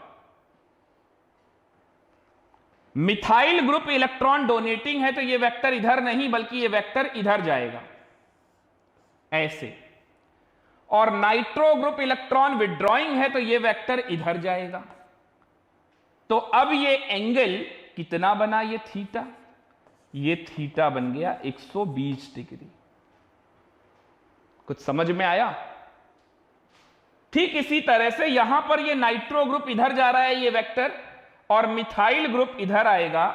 मिथाइल ग्रुप इलेक्ट्रॉन डोनेटिंग है तो यह वेक्टर इधर नहीं बल्कि यह वेक्टर इधर जाएगा, ऐसे। और नाइट्रो ग्रुप इलेक्ट्रॉन विड्रॉइंग है तो यह वेक्टर इधर जाएगा। तो अब यह एंगल कितना बना? ये थीटा, ये थीटा बन गया 120 डिग्री। कुछ समझ में आया? ठीक इसी तरह से यहां पर ये नाइट्रो ग्रुप इधर जा रहा है, ये वेक्टर, और मिथाइल ग्रुप इधर आएगा,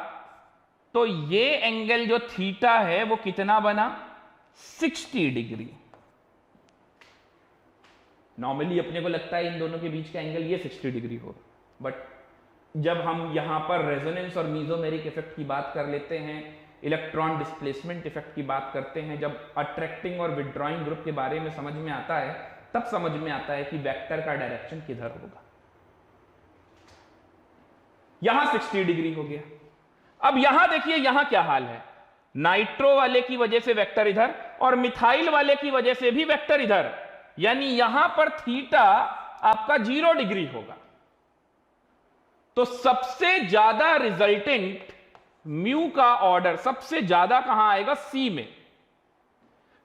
तो ये एंगल जो थीटा है वो कितना बना? 60 डिग्री। नॉर्मली अपने को लगता है इन दोनों के बीच का एंगल ये 60 डिग्री होगा, बट जब हम यहां पर रेजोनेंस और मीजोमेरिक इफेक्ट की बात कर लेते हैं, इलेक्ट्रॉन डिस्प्लेसमेंट इफेक्ट की बात करते हैं, जब अट्रैक्टिंग और विड्रॉइंग ग्रुप के बारे में समझ में आता है, तब समझ में आता है कि वेक्टर का डायरेक्शन किधर होगा। यहां 60 डिग्री हो गया। अब यहां देखिए यहां क्या हाल है, नाइट्रो वाले की वजह से वेक्टर इधर और मिथाइल वाले की वजह से भी वेक्टर इधर, यानी यहां पर थीटा आपका 0 डिग्री होगा। तो सबसे ज्यादा रिजल्टेंट म्यू का ऑर्डर सबसे ज्यादा कहां आएगा? सी में,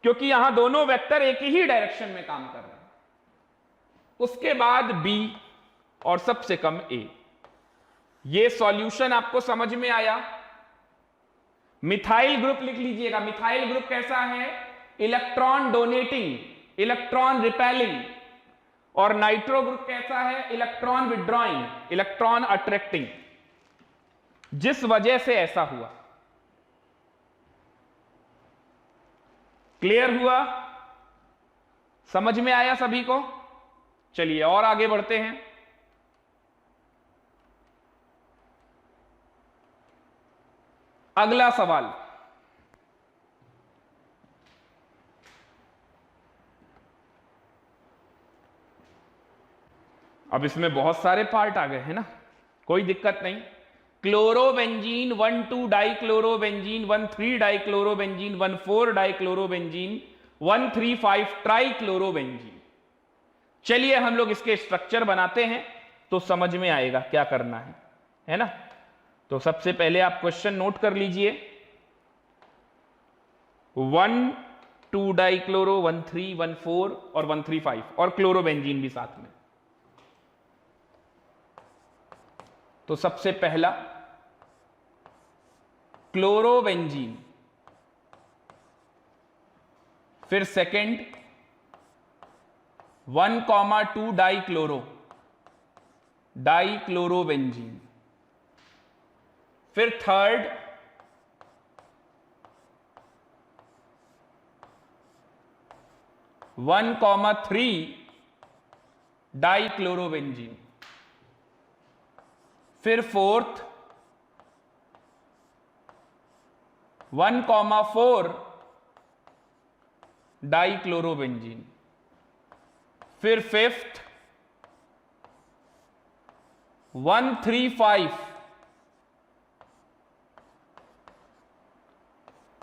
क्योंकि यहां दोनों वेक्टर एक ही डायरेक्शन में काम कर रहे हैं। उसके बाद बी और सबसे कम ए। ये सॉल्यूशन आपको समझ में आया? मिथाइल ग्रुप लिख लीजिएगा। मिथाइल ग्रुप कैसा है? Electron donating, electron repelling. और नाइट्रो ग्रुप कैसा है? Electron withdrawing, electron attracting. जिस वजह से ऐसा हुआ, क्लियर हुआ? समझ में आया सभी को? चलिए और आगे बढ़ते हैं। अगला सवाल, अब इसमें बहुत सारे पार्ट आ गए हैं ना, कोई दिक्कत नहीं। Chlorobenzene 1,2 dichlorobenzene, 1,3 dichlorobenzene, 1,4 dichlorobenzene, 1,3,5 ट्राइक्लोरोबेंजीन। चलिए हम लोग इसके स्ट्रक्चर बनाते हैं तो समझ में आएगा क्या करना है ना। तो सबसे पहले आप क्वेश्चन नोट कर लीजिए। 1,2 डाइक्लोरो, 1,3, 1,4 और 1,3,5 और क्लोरोबेंजीन भी साथ में। तो सबसे पहला क्लोरोबेंजीन, फिर सेकंड 1,2 डाइक्लोरो, डाइक्लोरोबेंजीन, फिर थर्ड 1,3 डाइक्लोरोबेंजीन, फिर फोर्थ 1,4 डाइक्लोरोबेंजीन, फिर फिफ्थ 1,3,5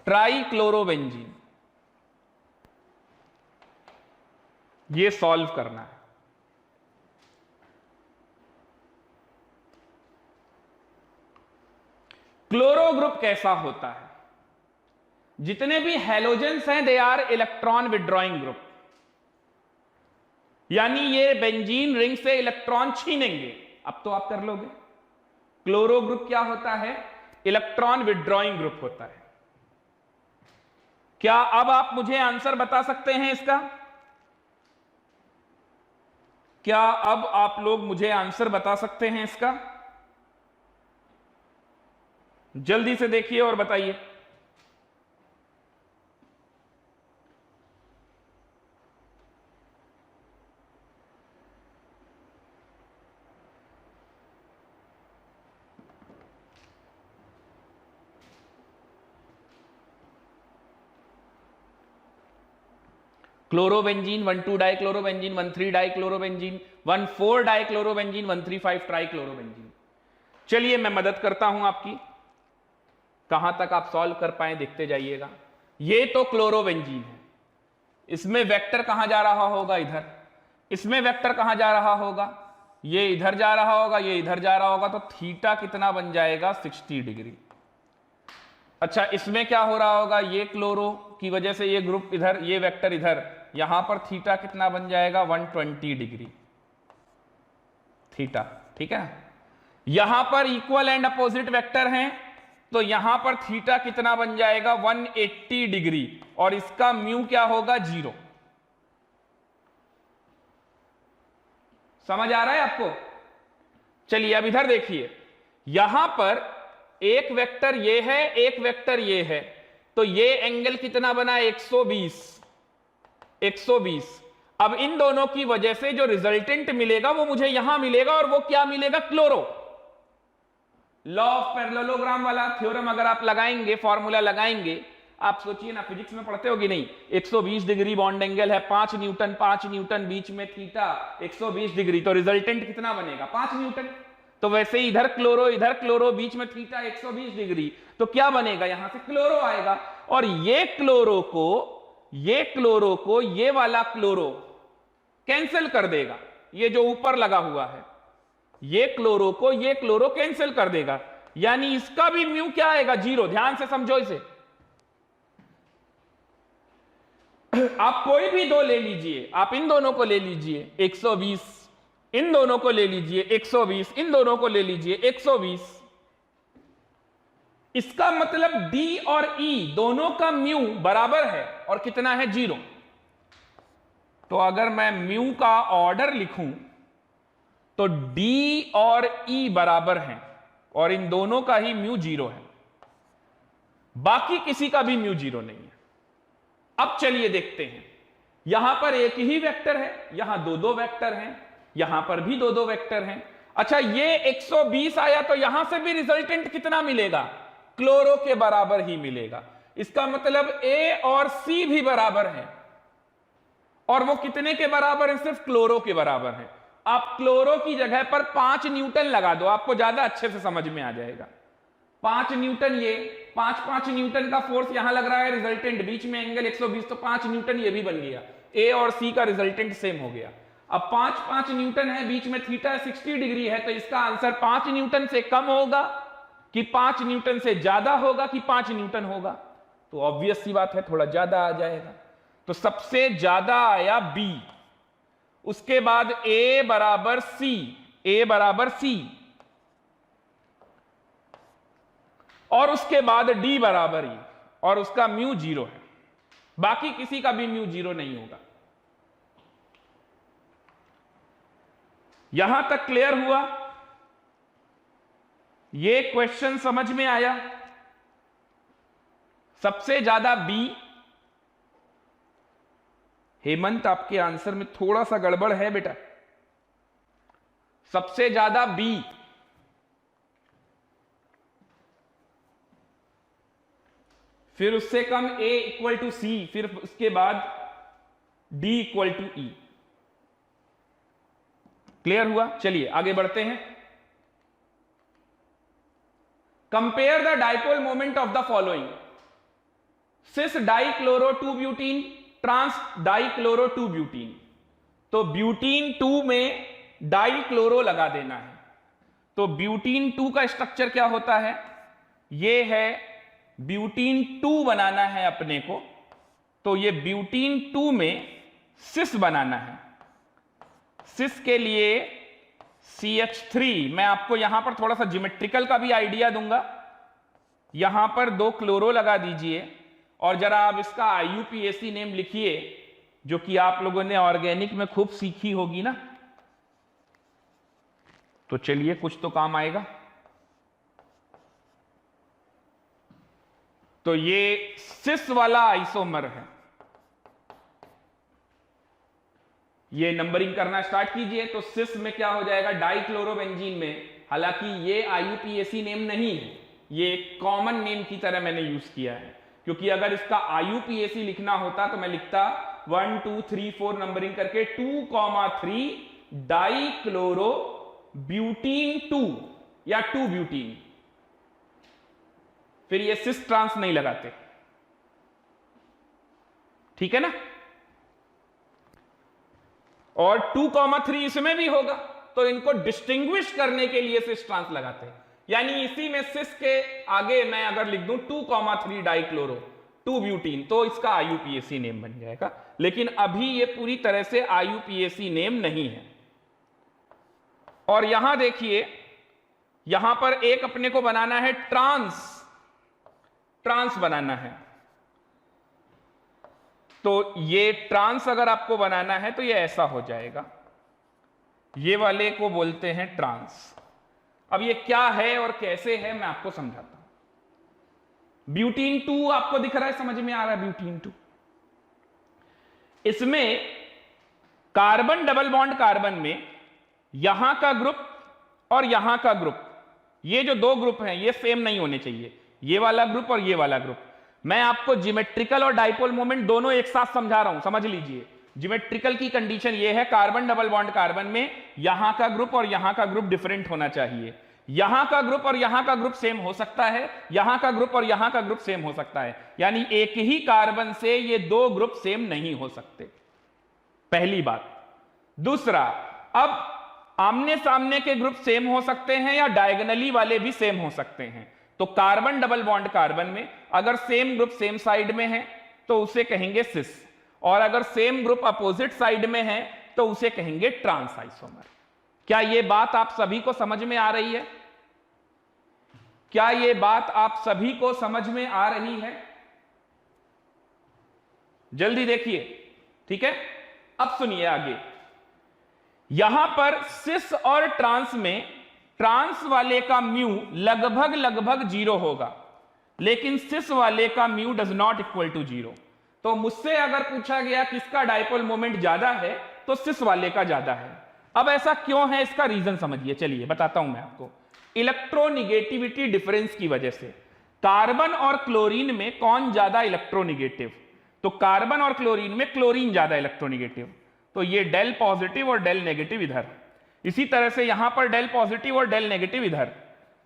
ट्राइक्लोरोबेंजीन। ये सॉल्व करना है। क्लोरो ग्रुप कैसा होता है? जितने भी हैलोजेंस हैं they are electron withdrawing group, यानी ये बेंजीन रिंग से इलेक्ट्रॉन छीनेंगे। अब तो आप कर लोगे। क्लोरो ग्रुप क्या होता है? इलेक्ट्रॉन विड्रॉइंग ग्रुप होता है। क्या अब आप मुझे आंसर बता सकते हैं इसका? क्या अब आप लोग मुझे आंसर बता सकते हैं इसका? जल्दी से देखिए और बताइए। Chlorobenzene 1,2 dichlorobenzene, 1,3 dichlorobenzene, 1,4 dichlorobenzene, 1,3,5 ट्राइक्लोरोबेंजीन। चलिए मैं मदद करता हूं आपकी, कहां तक आप सॉल्व कर पाए देखते जाइएगा। ये तो क्लोरोबेंजीन है, इसमें वेक्टर कहां जा रहा होगा, इधर। इसमें वेक्टर कहां जा रहा होगा, ये इधर जा रहा होगा, ये इधर जा रहा होगा, तो थीटा कितना बन जाएगा, 60 डिग्री। अच्छा, इसमें क्या हो रहा होगा, ये क्लोरो की वजह से ये ग्रुप इधर, ये वेक्टर इधर, यहां पर थीटा कितना बन जाएगा, 120 डिग्री थीटा। ठीक है, यहां पर इक्वल एंड अपोजिट वेक्टर हैं, तो यहां पर थीटा कितना बन जाएगा, 180 डिग्री, और इसका म्यू क्या होगा, 0। समझ आ रहा है आपको? चलिए अब इधर देखिए, यहां पर एक वेक्टर ये है, एक वेक्टर ये है, तो ये एंगल कितना बना, 120। 120। अब इन दोनों की वजह से जो रिजल्टेंट मिलेगा वो मुझे यहां मिलेगा, और वो क्या मिलेगा, क्लोरो। लॉ ऑफ पैरेललोग्राम वाला थ्योरम अगर आप लगाएंगे, फॉर्मूला लगाएंगे, आप सोचिए ना, फिजिक्स में पढ़ते हो कि नहीं, 120 डिग्री बॉन्ड एंगल है, 5 न्यूटन बीच में थीटा, 120 डिग्री, तो रिजल्टेंट कितना बनेगा, 5 न्यूटन। तो वैसे ही इधर क्लोरो, बीच में थीटा 120 डिग्री, तो क्या बनेगा, यहां से क्लोरो आएगा, और ये क्लोरो को ये वाला क्लोरो कैंसिल कर देगा, ये जो ऊपर लगा हुआ है, ये क्लोरो को ये क्लोरो कैंसिल कर देगा, यानी इसका भी म्यू क्या आएगा, 0। ध्यान से समझो इसे, आप कोई भी दो ले लीजिए, आप इन दोनों को ले लीजिए 120, इन दोनों को ले लीजिए 120, इन दोनों को ले लीजिए 120, इसका मतलब D और E दोनों का म्यू बराबर है, और कितना है, 0। तो अगर मैं म्यू का ऑर्डर लिखूं तो D और E बराबर हैं, और इन दोनों का ही म्यू 0 है, बाकी किसी का भी म्यू 0 नहीं है। अब चलिए देखते हैं, यहां पर एक ही वेक्टर है, यहां दो वेक्टर हैं, यहां पर भी दो वेक्टर हैं। अच्छा, ये 120 आया, तो यहां से भी रिजल्टेंट कितना मिलेगा, क्लोरो के बराबर ही मिलेगा। इसका मतलब A और C भी बराबर हैं, और वो कितने के बराबर है, सिर्फ क्लोरो के बराबर है। आप क्लोरो की जगह पर 5 न्यूटन लगा दो, आपको ज्यादा अच्छे से समझ में आ जाएगा। 5 न्यूटन, ये 5 न्यूटन का फोर्स यहां लग रहा है, रिजल्टेंट बीच में एंगल 120, तो 5 न्यूटन ये भी बन गया, ए और सी का रिजल्टेंट सेम हो गया। अब 5 न्यूटन है, बीच में थीटा 60 डिग्री है, तो इसका आंसर 5 न्यूटन से कम होगा कि 5 न्यूटन से ज्यादा होगा कि 5 न्यूटन होगा, तो ऑब्वियस सी बात है, थोड़ा ज्यादा आ जाएगा। तो सबसे ज्यादा आया बी, उसके बाद ए बराबर सी, और उसके बाद डी बराबर ई, और उसका म्यू 0 है, बाकी किसी का भी म्यू 0 नहीं होगा। यहां तक क्लियर हुआ? ये क्वेश्चन समझ में आया? सबसे ज्यादा बी। हेमंत, आपके आंसर में थोड़ा सा गड़बड़ है बेटा, सबसे ज्यादा बी, फिर उससे कम A इक्वल टू सी, फिर उसके बाद D equal to E. Clear हुआ? चलिए आगे बढ़ते हैं। Compare the dipole moment of the following, cis dichloro 2 butene, trans dichloro 2 butene. तो ब्यूटीन 2 में डाइक्लोरो लगा देना है। तो ब्यूटीन 2 का स्ट्रक्चर क्या होता है, ये है ब्यूटीन 2 बनाना है अपने को, तो ये ब्यूटीन 2 में सिस बनाना है। सिस के लिए CH3, मैं आपको यहां पर थोड़ा सा ज्योमेट्रिकल का भी आइडिया दूंगा। यहां पर 2 क्लोरो लगा दीजिए, और जरा आप इसका IUPAC नेम लिखिए, जो कि आप लोगों ने ऑर्गेनिक में खूब सीखी होगी ना, तो चलिए कुछ तो काम आएगा। तो ये सिस वाला आइसोमर है, ये नंबरिंग करना स्टार्ट कीजिए। तो सिस में क्या हो जाएगा, डाइक्लोरोबेंजीन में, हालांकि ये IUPAC नेम नहीं है, ये एक कॉमन नेम की तरह मैंने यूज किया है, क्योंकि अगर इसका IUPAC लिखना होता तो मैं लिखता 1 2 3 4 नंबरिंग करके 2,3 डाइक्लोरो ब्यूटीन 2 या 2 ब्यूटीन। फिर ये सिस ट्रांस नहीं लगाते, ठीक है ना। और 2,3 इसमें भी होगा, तो इनको डिस्टिंग्विश करने के लिए सिस ट्रांस लगाते हैं। यानी इसी में सिस के आगे मैं अगर लिख दूं 2,3 डाइक्लोरो 2 ब्यूटीन, तो इसका आईयूपीएसी नेम बन जाएगा। लेकिन अभी ये पूरी तरह से आईयूपीएसी नेम नहीं है। और यहां देखिए, यहां पर एक अपने को बनाना है ट्रांस बनाना है। तो ये ट्रांस अगर आपको बनाना है तो ये ऐसा हो जाएगा, ये वाले को बोलते हैं ट्रांस। अब ये क्या है और कैसे है मैं आपको समझाता हूं। ब्यूटीन 2 आपको दिख रहा है, समझ में आ रहा है ब्यूटीन 2। इसमें कार्बन डबल बॉन्ड कार्बन में यहां का ग्रुप और यहां का ग्रुप, ये जो दो ग्रुप हैं ये सेम नहीं होने चाहिए, ये वाला ग्रुप और ये वाला ग्रुप। मैं आपको ज्योमेट्रिकल और डाइपोल मोमेंट दोनों एक साथ समझा रहा हूं, समझ लीजिए। ज्योमेट्रिकल की कंडीशन ये है, कार्बन डबल बॉन्ड कार्बन में यहां का ग्रुप और यहां का ग्रुप डिफरेंट होना चाहिए। यहां का ग्रुप और यहां का ग्रुप सेम हो सकता है, यहां का ग्रुप और यहां का ग्रुप सेम हो सकता है। यानी एक ही कार्बन से ये दो ग्रुप सेम नहीं हो सकते, पहली बात। दूसरा, अब आमने सामने के ग्रुप सेम हो सकते हैं या डायगोनली वाले भी सेम हो सकते हैं। तो कार्बन डबल बॉन्ड कार्बन में अगर सेम ग्रुप सेम साइड में है तो उसे कहेंगे सिस, और अगर सेम ग्रुप अपोजिट साइड में है तो उसे कहेंगे ट्रांस आइसोमर। क्या यह बात आप सभी को समझ में आ रही है? क्या यह बात आप सभी को समझ में आ रही है? जल्दी देखिए, ठीक है। अब सुनिए आगे, यहां पर सिस और ट्रांस में ट्रांस वाले का म्यू लगभग 0 होगा, लेकिन सिस वाले का mu does not equal to 0। तो मुझसे अगर पूछा गया किसका डाइपोल मोमेंट ज्यादा है तो सिस वाले का ज्यादा है। अब ऐसा क्यों है, इसका रीजन समझिए, चलिए बताता हूं मैं आपको। इलेक्ट्रोनिगेटिविटी डिफरेंस की वजह से कार्बन और क्लोरीन में कौन ज्यादा इलेक्ट्रोनिगेटिव, तो कार्बन और क्लोरीन में क्लोरीन ज्यादा इलेक्ट्रोनिगेटिव, तो ये डेल पॉजिटिव और डेल नेगेटिव इधर। इसी तरह से यहां पर डेल पॉजिटिव और डेल नेगेटिव इधर।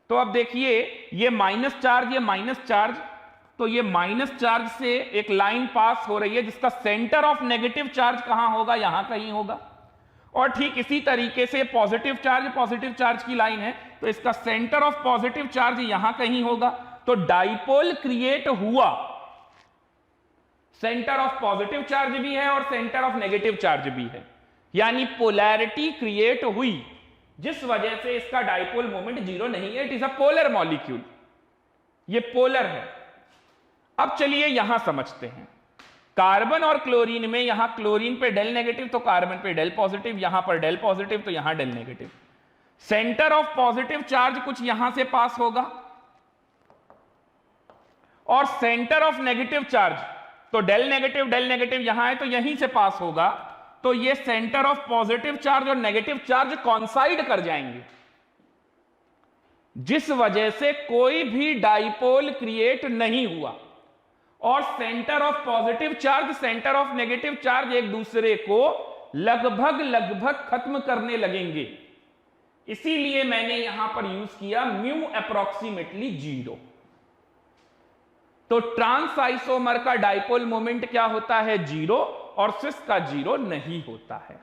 तो अब देखिए, ये माइनस चार्ज, ये माइनस चार्ज, तो ये माइनस चार्ज से एक लाइन पास हो रही है जिसका सेंटर ऑफ नेगेटिव चार्ज कहां होगा, यहां कहीं होगा। और ठीक इसी तरीके से पॉजिटिव चार्ज की लाइन है, तो इसका सेंटर ऑफ पॉजिटिव चार्ज यहां कहीं होगा। तो डाइपोल क्रिएट हुआ, सेंटर ऑफ पॉजिटिव चार्ज भी है और सेंटर ऑफ नेगेटिव चार्ज भी है, यानी पोलैरिटी क्रिएट हुई, जिस वजह से इसका डाइपोल मोमेंट 0 नहीं है। It is a polar molecule, ये पोलर है। अब चलिए यहां समझते हैं, कार्बन और क्लोरीन में यहां क्लोरीन पे डेल नेगेटिव तो कार्बन पे डेल पॉजिटिव, यहां पर डेल पॉजिटिव तो यहां del negative. Centre of positive charge कुछ यहां से पास होगा और सेंटर ऑफ नेगेटिव चार्ज, तो डेल नेगेटिव यहां है तो यहीं से पास होगा। तो ये सेंटर ऑफ पॉजिटिव चार्ज और नेगेटिव चार्ज कॉन्साइड कर जाएंगे, जिस वजह से कोई भी डाइपोल क्रिएट नहीं हुआ और centre of positive charge, centre of negative charge एक दूसरे को लगभग खत्म करने लगेंगे। इसीलिए मैंने यहां पर यूज किया म्यू अप्रोक्सीमेटली 0। तो ट्रांस आइसोमर का डाइपोल मोमेंट क्या होता है, 0, और सिस का 0 नहीं होता है।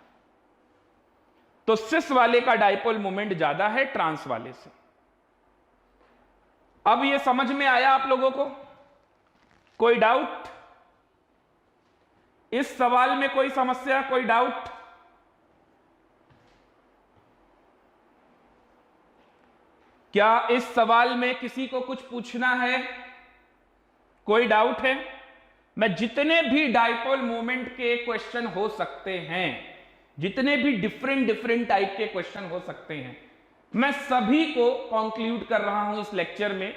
तो सिस वाले का डाइपोल मोमेंट ज्यादा है ट्रांस वाले से। अब यह समझ में आया आप लोगों को? कोई डाउट इस सवाल में? कोई समस्या, कोई डाउट? क्या इस सवाल में किसी को कुछ पूछना है? कोई डाउट है? मैं जितने भी डाइपोल मोमेंट के क्वेश्चन हो सकते हैं, जितने भी डिफरेंट टाइप के क्वेश्चन हो सकते हैं, मैं सभी को कंक्लूड कर रहा हूं इस लेक्चर में।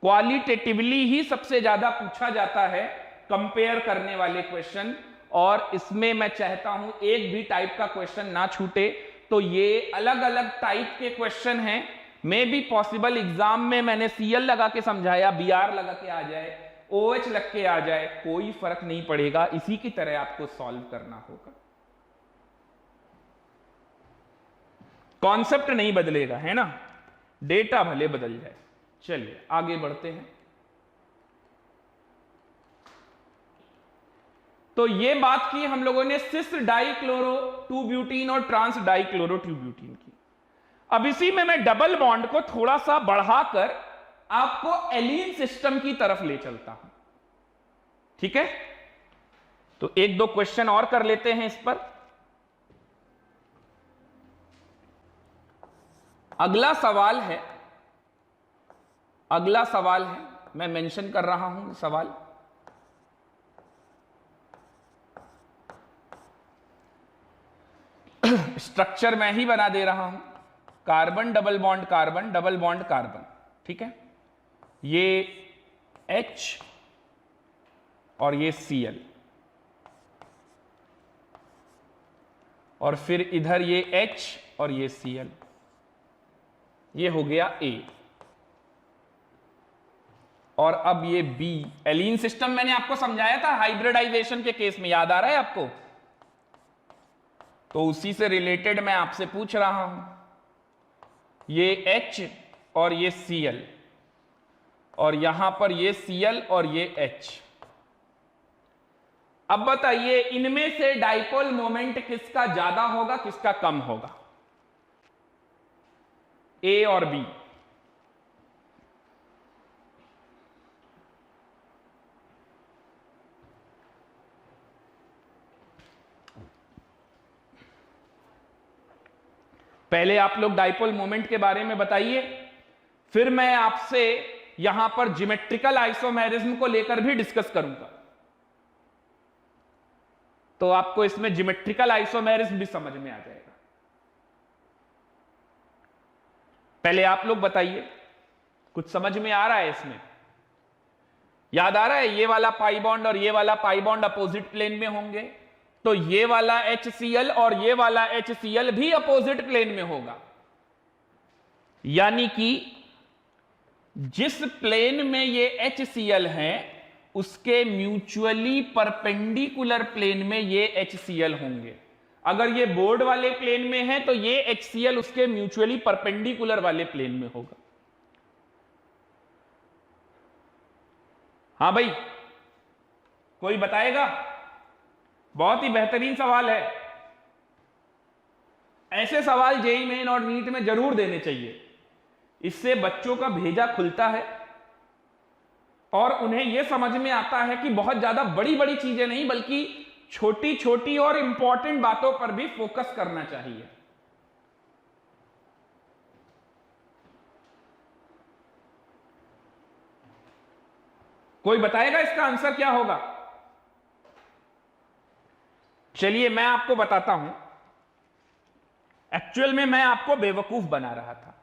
क्वालिटेटिवली ही सबसे ज्यादा पूछा जाता है कंपेयर करने वाले क्वेश्चन, और इसमें मैं चाहता हूं एक भी टाइप का क्वेश्चन ना छूटे। तो ये अलग अलग टाइप के क्वेश्चन हैं। मे बी पॉसिबल एग्जाम में मैंने CL लगा के समझाया, BR लगा के आ जाए, OH लग के आ जाए, कोई फर्क नहीं पड़ेगा, इसी की तरह आपको सॉल्व करना होगा। कॉन्सेप्ट नहीं बदलेगा, है ना, डेटा भले बदल जाए। चलिए आगे बढ़ते हैं। तो ये बात की हम लोगों ने सिस डाइक्लोरो 2 ब्यूटीन और ट्रांस डाइक्लोरो 2 ब्यूटीन की। अब इसी में मैं डबल बॉन्ड को थोड़ा सा बढ़ाकर आपको एलीन सिस्टम की तरफ ले चलता हूं, ठीक है। तो एक दो क्वेश्चन और कर लेते हैं इस पर। अगला सवाल है, मैं मेंशन कर रहा हूं सवाल। स्ट्रक्चर मैं ही बना दे रहा हूं, carbon double bond carbon, double bond carbon, ठीक है। ये H और ये Cl, और फिर इधर ये H और ये Cl, ये हो गया A। और अब ये B, एलीन सिस्टम मैंने आपको समझाया था हाइब्रिडाइजेशन के केस में, याद आ रहा है आपको? तो उसी से रिलेटेड मैं आपसे पूछ रहा हूं, ये H और ये Cl, और यहां पर ये Cl और ये H। अब बताइए इनमें से डाइपोल मोमेंट किसका ज्यादा होगा, किसका कम होगा? A और B? पहले आप लोग डाइपोल मोमेंट के बारे में बताइए, फिर मैं आपसे यहां पर ज्योमेट्रिकल आइसोमेरिज्म को लेकर भी डिस्कस करूंगा। तो आपको इसमें ज्योमेट्रिकल आइसोमेरिज्म भी समझ में आ जाएगा। पहले आप लोग बताइए, कुछ समझ में आ रहा है इसमें? याद आ रहा है ये वाला पाई बॉन्ड और ये वाला पाई बॉन्ड अपोजिट प्लेन में होंगे, तो ये वाला HCl और ये वाला HCl भी अपोजिट प्लेन में होगा। यानी कि जिस प्लेन में ये HCl है उसके म्यूचुअली परपेंडिकुलर प्लेन में ये HCl होंगे। अगर ये बोर्ड वाले प्लेन में है तो ये HCl उसके म्यूचुअली परपेंडिकुलर वाले प्लेन में होगा। हां भाई, कोई बताएगा? बहुत ही बेहतरीन सवाल है। ऐसे सवाल जेईई मेन और नीट में जरूर देने चाहिए, इससे बच्चों का भेजा खुलता है और उन्हें यह समझ में आता है कि बहुत ज्यादा बड़ी बड़ी चीजें नहीं बल्कि छोटी छोटी और इंपॉर्टेंट बातों पर भी फोकस करना चाहिए। कोई बताएगा इसका आंसर क्या होगा? चलिए मैं आपको बताता हूं। एक्चुअल में मैं आपको बेवकूफ बना रहा था।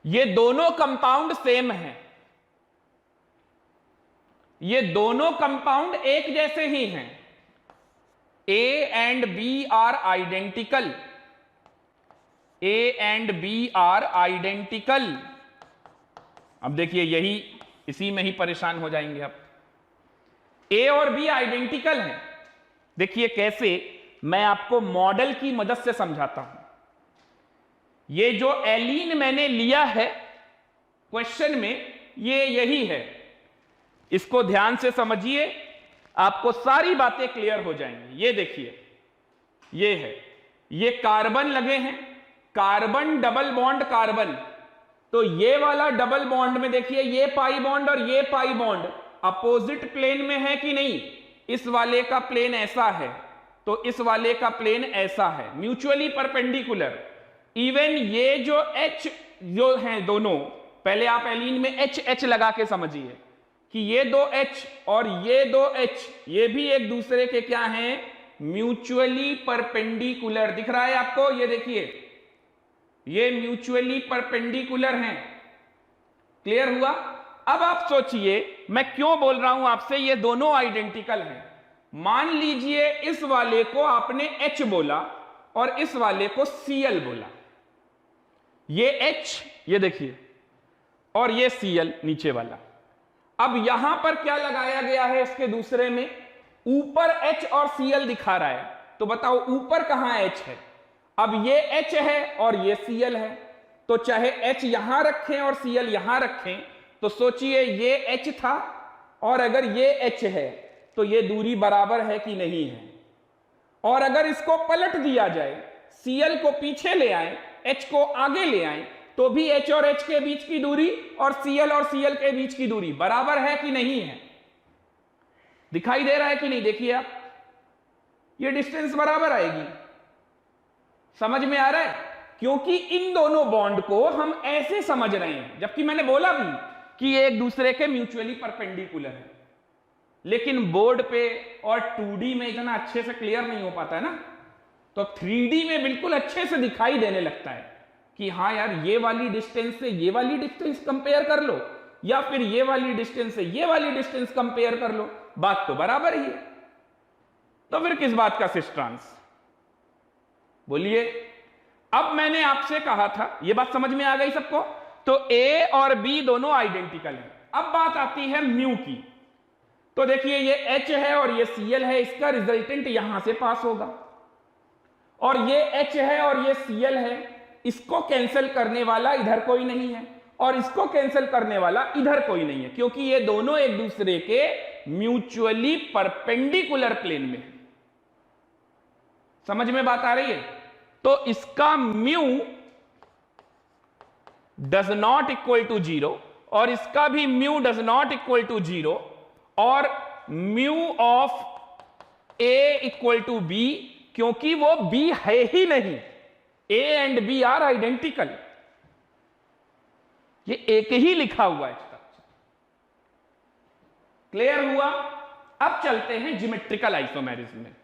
ये दोनों कंपाउंड सेम हैं, ये दोनों कंपाउंड एक जैसे ही हैं। A and B are identical, A and B are identical. अब देखिए यही, इसी में ही परेशान हो जाएंगे आप। A और B आइडेंटिकल हैं। देखिए कैसे, मैं आपको मॉडल की मदद से समझाता हूं। ये जो एलीन मैंने लिया है क्वेश्चन में, ये यही है। इसको ध्यान से समझिए, आपको सारी बातें क्लियर हो जाएंगी। ये देखिए, ये है, ये कार्बन लगे हैं, कार्बन डबल बॉन्ड कार्बन। तो ये वाला डबल बॉन्ड में देखिए ये पाई बॉन्ड और ये पाई बॉन्ड अपोजिट प्लेन में है कि नहीं? इस वाले का प्लेन ऐसा है तो इस वाले का प्लेन ऐसा है, म्यूचुअली परपेंडिकुलर। इवन ये जो H जो हैं दोनों, पहले आप एलीन में H लगा के समझिए कि ये दो H और ये दो H, ये भी एक दूसरे के क्या हैं? Mutually perpendicular. दिख रहा है आपको? ये देखिए, ये म्यूचुअली परपेंडिकुलर हैं। क्लियर हुआ? अब आप सोचिए मैं क्यों बोल रहा हूं आपसे ये दोनों आइडेंटिकल हैं। मान लीजिए इस वाले को आपने H बोला और इस वाले को Cl बोला। ये H, ये देखिए, और ये Cl नीचे वाला। अब यहां पर क्या लगाया गया है इसके दूसरे में, ऊपर H और Cl दिखा रहा है, तो बताओ ऊपर कहां H है। अब ये H है और ये Cl है, तो चाहे H यहां रखें और Cl यहां रखें, तो सोचिए ये H था और अगर ये H है तो ये दूरी बराबर है कि नहीं है। और अगर इसको पलट दिया जाए, Cl को पीछे ले आए, H को आगे ले आए, तो भी H और H के बीच की दूरी और Cl के बीच की दूरी बराबर है कि नहीं है। दिखाई दे रहा है कि नहीं, देखिए आप, ये डिस्टेंस बराबर आएगी। समझ में आ रहा है, क्योंकि इन दोनों बॉन्ड को हम ऐसे समझ रहे हैं, जबकि मैंने बोला भी कि ये एक दूसरे के म्यूचुअली परपेंडिकुलर है, लेकिन बोर्ड पे और 2D में इतना अच्छे से क्लियर नहीं हो पाता है ना, तो 3D में बिल्कुल अच्छे से दिखाई देने लगता है कि हाँ यार, ये वाली डिस्टेंस से ये वाली डिस्टेंस कंपेयर कर लो, या फिर ये वाली डिस्टेंस से ये वाली डिस्टेंस कंपेयर कर लो, बात तो बराबर ही है। तो फिर किस बात का सिस ट्रांस, बोलिए। अब मैंने आपसे कहा था, ये बात समझ में आ गई सबको, तो A और B दोनों आइडेंटिकल हैं। अब बात आती है म्यू की, तो देखिए ये H है और ये Cl है, इसका रिजल्टेंट यहां से पास होगा, और ये H है और ये Cl है, इसको कैंसिल करने वाला इधर कोई नहीं है और इसको कैंसिल करने वाला इधर कोई नहीं है, क्योंकि ये दोनों एक दूसरे के म्यूचुअली परपेंडिकुलर प्लेन में है। समझ में बात आ रही है। तो इसका mu does not equal to 0 और इसका भी mu does not equal to 0, और mu of A equal to B, क्योंकि वो B है ही नहीं। A and B are identical, ये एक ही लिखा हुआ है। क्लियर हुआ। अब चलते हैं ज्योमेट्रिकल आइसोमेरिज्म में।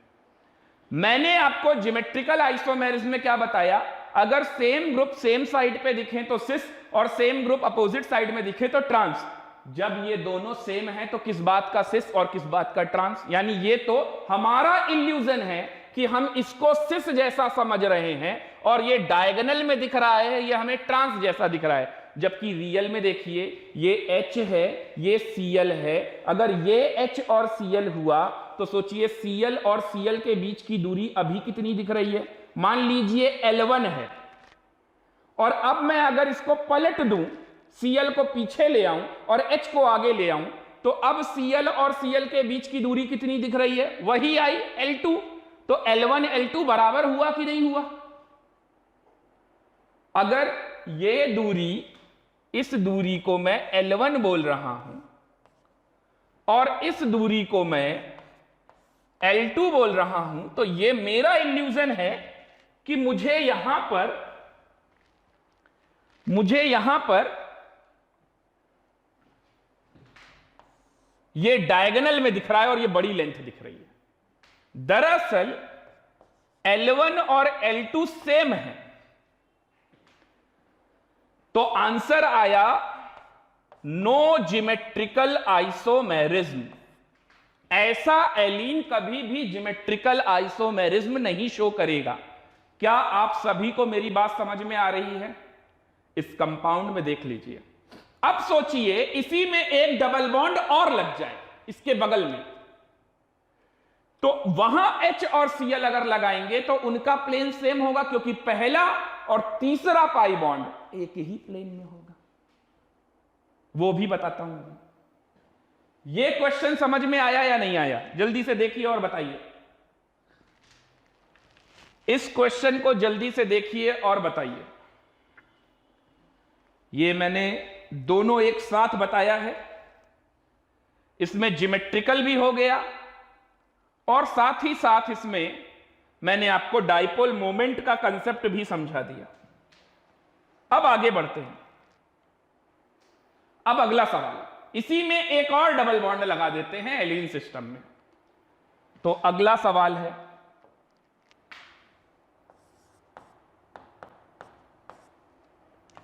मैंने आपको ज्योमेट्रिकल आइसोमेरिज्म में क्या बताया, अगर सेम ग्रुप सेम साइड पे दिखे तो सिस और सेम ग्रुप अपोजिट साइड में दिखे तो ट्रांस। जब ये दोनों सेम है तो किस बात का सिस और किस बात का ट्रांस, यानी ये तो हमारा इल्यूजन है कि हम इसको सिस जैसा समझ रहे हैं और ये डायगोनल में दिख रहा है, ये हमें ट्रांस जैसा दिख रहा है, जबकि रियल में देखिए ये H है, ये Cl है। अगर ये H और Cl हुआ तो सोचिए Cl और Cl के बीच की दूरी अभी कितनी दिख रही है, मान लीजिए L1 है, और अब मैं अगर इसको पलट दूं, Cl को पीछे ले आऊं और H को आगे ले आऊं, तो अब Cl और Cl के बीच की दूरी कितनी दिख रही है, वही आई L2। तो L1 L2 बराबर हुआ कि नहीं हुआ। अगर ये दूरी, इस दूरी को मैं L1 बोल रहा हूं और इस दूरी को मैं L2 बोल रहा हूं, तो ये मेरा इल्यूजन है कि मुझे यहां पर ये डायगोनल में दिख रहा है और ये बड़ी लेंथ दिख रही है। दरअसल L1 और L2 सेम है, तो आंसर आया नो ज्योमेट्रिकल आइसोमेरिज्म। ऐसा एलीन कभी भी ज्योमेट्रिकल आइसोमेरिज्म नहीं शो करेगा। क्या आप सभी को मेरी बात समझ में आ रही है। इस कंपाउंड में देख लीजिए। अब सोचिए इसी में एक डबल बॉन्ड और लग जाए इसके बगल में, तो वहां H और Cl अगर लगाएंगे तो उनका प्लेन सेम होगा, क्योंकि पहला और तीसरा पाई बॉन्ड एक ही प्लेन में होगा। वो भी बताता हूं। ये क्वेश्चन समझ में आया या नहीं आया, जल्दी से देखिए और बताइए। इस क्वेश्चन को जल्दी से देखिए और बताइए। ये मैंने दोनों एक साथ बताया है, इसमें ज्योमेट्रिकल भी हो गया और साथ ही साथ इसमें मैंने आपको डाइपोल मोमेंट का कंसेप्ट भी समझा दिया। अब आगे बढ़ते हैं। अब अगला सवाल, इसी में एक और डबल बॉन्ड लगा देते हैं एलीन सिस्टम में। तो अगला सवाल है,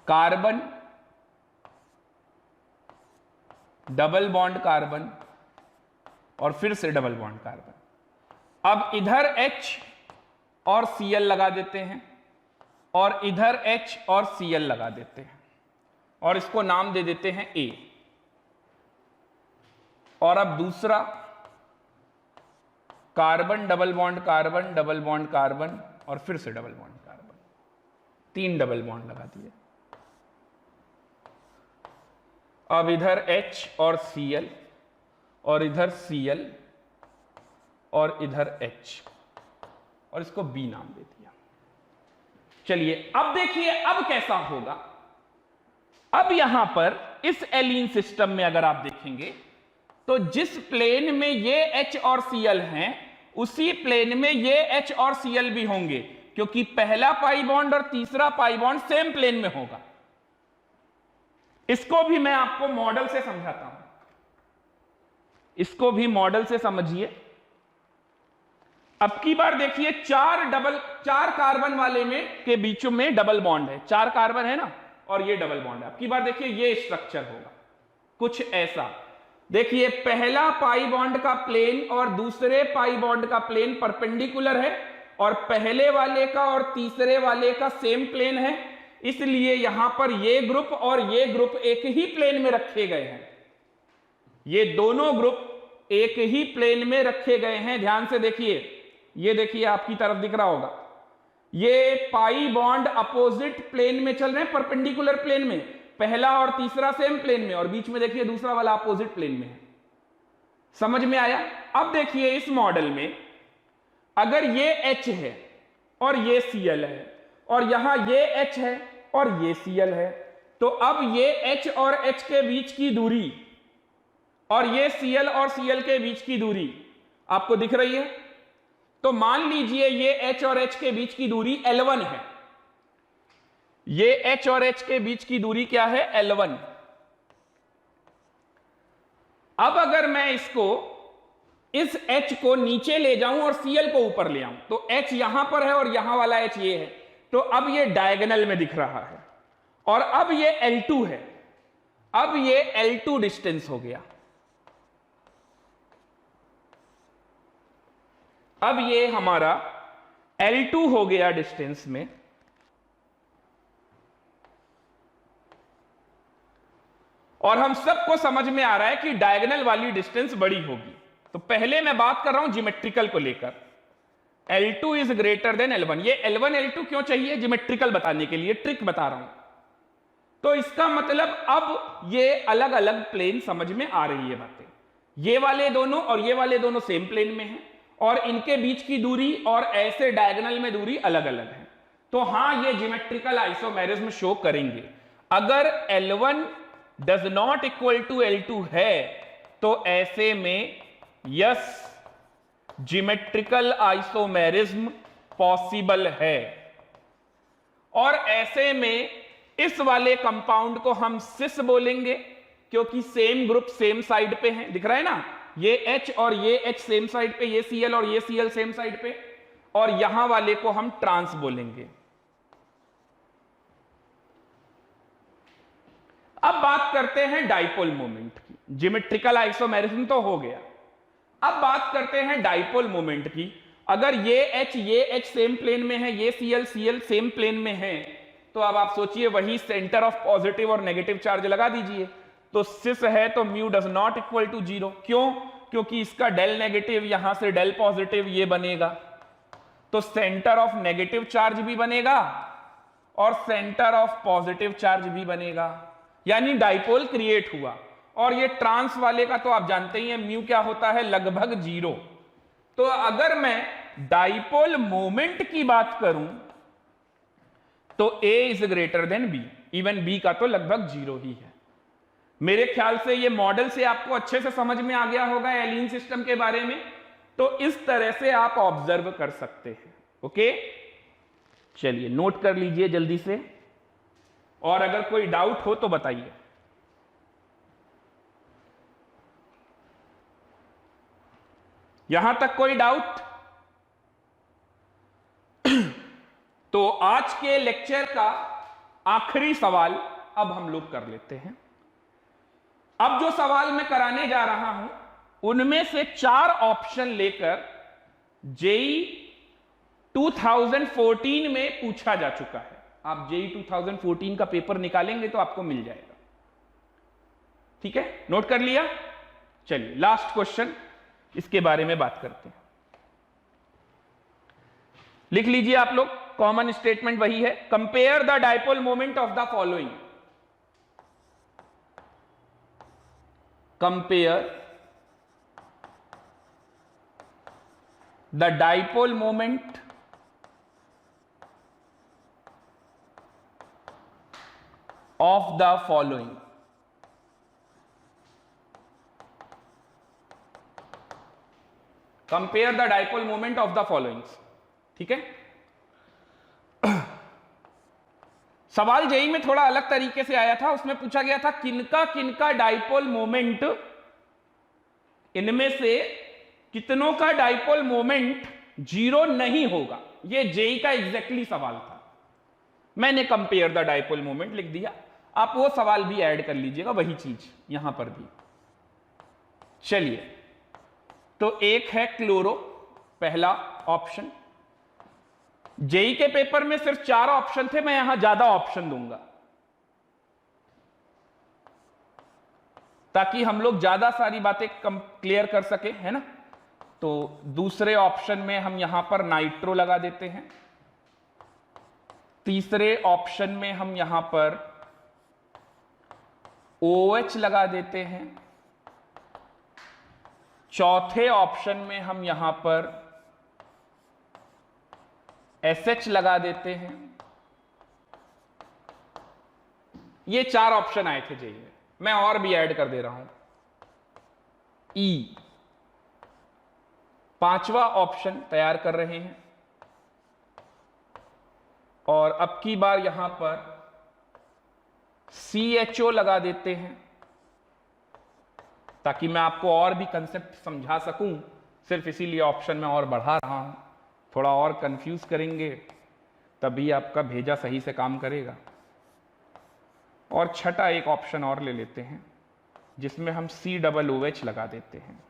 कार्बन, डबल बॉन्ड कार्बन और फिर से डबल बॉन्ड कार्बन। अब इधर H और Cl लगा देते हैं और इधर H और Cl लगा देते हैं और इसको नाम दे देते हैं A। और अब दूसरा carbon double bond carbon double bond carbon और फिर से double bond carbon, 3 double bond लगा दिए। अब इधर H और Cl और इधर Cl और इधर H और इसको B नाम दे दिया। चलिए अब देखिए अब कैसा होगा। अब यहां पर इस एलीन सिस्टम में अगर आप देखेंगे तो जिस प्लेन में ये H और Cl हैं उसी प्लेन में ये H और Cl भी होंगे, क्योंकि पहला पाई बॉन्ड और तीसरा पाई बॉन्ड सेम प्लेन में होगा। इसको भी मैं आपको मॉडल से समझाता हूं, इसको भी मॉडल से समझिए। अब की बार देखिए चार कार्बन वाले में के बीच में डबल बॉन्ड है, 4 कार्बन है ना, और ये डबल बॉन्ड है। अब की बार देखिए ये स्ट्रक्चर होगा कुछ ऐसा। देखिए पहला पाई बॉन्ड का प्लेन और दूसरे पाई बॉन्ड का प्लेन परपेंडिकुलर है और पहले वाले का और तीसरे वाले का सेम प्लेन है, इसलिए यहां पर ये ग्रुप और ये ग्रुप एक ही प्लेन में रखे गए हैं। ये दोनों ग्रुप एक ही प्लेन में रखे गए हैं। ध्यान से देखिए, ये देखिए आपकी तरफ दिख रहा होगा, ये पाई बॉन्ड अपोजिट प्लेन में चल रहे हैं, परपेंडिकुलर प्लेन में, पहला और तीसरा सेम प्लेन में, और बीच में देखिए दूसरा वाला अपोजिट प्लेन में है। समझ में आया? अब देखिए इस मॉडल में अगर ये H है और ये Cl है और यहां ये H है और ये Cl है, तो अब ये H और H के बीच की दूरी और ये Cl और Cl के बीच की दूरी आपको दिख रही है। तो मान लीजिए ये H और H के बीच की दूरी L1 है। ये H और H के बीच की दूरी क्या है? L1। अब अगर मैं इसको इस H को नीचे ले जाऊं और Cl को ऊपर ले आऊं, तो H यहां पर है और यहां वाला H ये है, तो अब ये डायगोनल में दिख रहा है और अब ये L2 है। अब ये L2 डिस्टेंस हो गया। अब ये हमारा L2 हो गया डिस्टेंस में। और हम सबको समझ में आ रहा है कि डायगोनल वाली डिस्टेंस बड़ी होगी। तो पहले मैं बात कर रहा हूं ज्योमेट्रिकल को लेकर, L2 is greater than L1। ये L1 L2 क्यों चाहिए? ज्योमेट्रिकल बताने के लिए, ट्रिक बता रहा हूं। तो इसका मतलब अब ये अलग अलग प्लेन समझ में आ रही है बातें। ये वाले दोनों और ये वाले दोनों सेम प्लेन में हैं और इनके बीच की दूरी और ऐसे डायगोनल में दूरी अलग अलग है। तो हां, ये ज्योमेट्रिकल आइसोमेरिज्म शो करेंगे। अगर L1 does not equal to L2 है तो ऐसे में यस, ज्योमेट्रिकल आइसोमेरिज्म पॉसिबल है। और ऐसे में इस वाले कंपाउंड को हम सिस बोलेंगे, क्योंकि सेम ग्रुप सेम साइड पे है। दिख रहा है ना, ये H और ये H सेम साइड पे, ये Cl और ये Cl सेम साइड पे, और यहां वाले को हम ट्रांस बोलेंगे। अब बात करते हैं डाइपोल मोमेंट की। ज्योमेट्रिकल आइसोमेरिज्म तो हो गया, अब बात करते हैं डाइपोल मोमेंट की। अगर ये H सेम प्लेन में है, ये Cl सेम प्लेन में है, तो अब आप सोचिए वही सेंटर ऑफ पॉजिटिव और नेगेटिव चार्ज लगा दीजिए। तो सिस है तो mu does not equal to 0। क्यों? क्योंकि इसका डेल नेगेटिव यहां से डेल पॉजिटिव ये बनेगा, तो सेंटर ऑफ नेगेटिव चार्ज भी बनेगा और सेंटर ऑफ पॉजिटिव चार्ज भी बनेगा, यानी डाइपोल क्रिएट हुआ। और ये ट्रांस वाले का तो आप जानते ही हैं, म्यू क्या होता है? लगभग 0। तो अगर मैं डाइपोल मोमेंट की बात करूं तो A is greater than B, even B का तो लगभग 0 ही है। मेरे ख्याल से ये मॉडल से आपको अच्छे से समझ में आ गया होगा एलीन सिस्टम के बारे में। तो इस तरह से आप ऑब्जर्व कर सकते हैं। ओके, चलिए नोट कर लीजिए जल्दी से, और अगर कोई डाउट हो तो बताइए। यहां तक कोई डाउट? तो आज के लेक्चर का आखिरी सवाल अब हम लोग कर लेते हैं। अब जो सवाल मैं कराने जा रहा हूं उनमें से 4 ऑप्शन लेकर जेई 2014 में पूछा जा चुका है। आप जेई 2014 का पेपर निकालेंगे तो आपको मिल जाएगा। ठीक है, नोट कर लिया? चलिए लास्ट क्वेश्चन, इसके बारे में बात करते हैं। लिख लीजिए आप लोग, कॉमन स्टेटमेंट वही है, compare the dipole moment of the following. Compare the dipole moment of the following. Compare the dipole moment of the followings, ठीक है। सवाल जेई में थोड़ा अलग तरीके से आया था, उसमें पूछा गया था किनका किनका डाइपोल मोमेंट, इनमें से कितनों का डाइपोल मोमेंट जीरो नहीं होगा। यह जेई का एग्जैक्टली सवाल था। मैंने कंपेयर द डाइपोल मोमेंट लिख दिया, आप वो सवाल भी ऐड कर लीजिएगा, वही चीज यहां पर भी। चलिए, तो एक है क्लोरो, पहला ऑप्शन। जेई के पेपर में सिर्फ 4 ऑप्शन थे, मैं यहां ज्यादा ऑप्शन दूंगा ताकि हम लोग ज्यादा सारी बातें क्लियर कर सके, है ना। तो दूसरे ऑप्शन में हम यहां पर नाइट्रो लगा देते हैं, तीसरे ऑप्शन में हम यहां पर OH लगा देते हैं, चौथे ऑप्शन में हम यहां पर SH लगा देते हैं। ये 4 ऑप्शन आए थे जेई में, मैं और भी ऐड कर दे रहा हूं, E। 5वां ऑप्शन तैयार कर रहे हैं, और अब की बार यहां पर CHO लगा देते हैं ताकि मैं आपको और भी कंसेप्ट समझा सकूं। सिर्फ इसीलिए ऑप्शन में और बढ़ा रहा हूं, थोड़ा और कंफ्यूज करेंगे तभी आपका भेजा सही से काम करेगा। और छठा एक ऑप्शन और ले लेते हैं जिसमें हम COOH लगा देते हैं,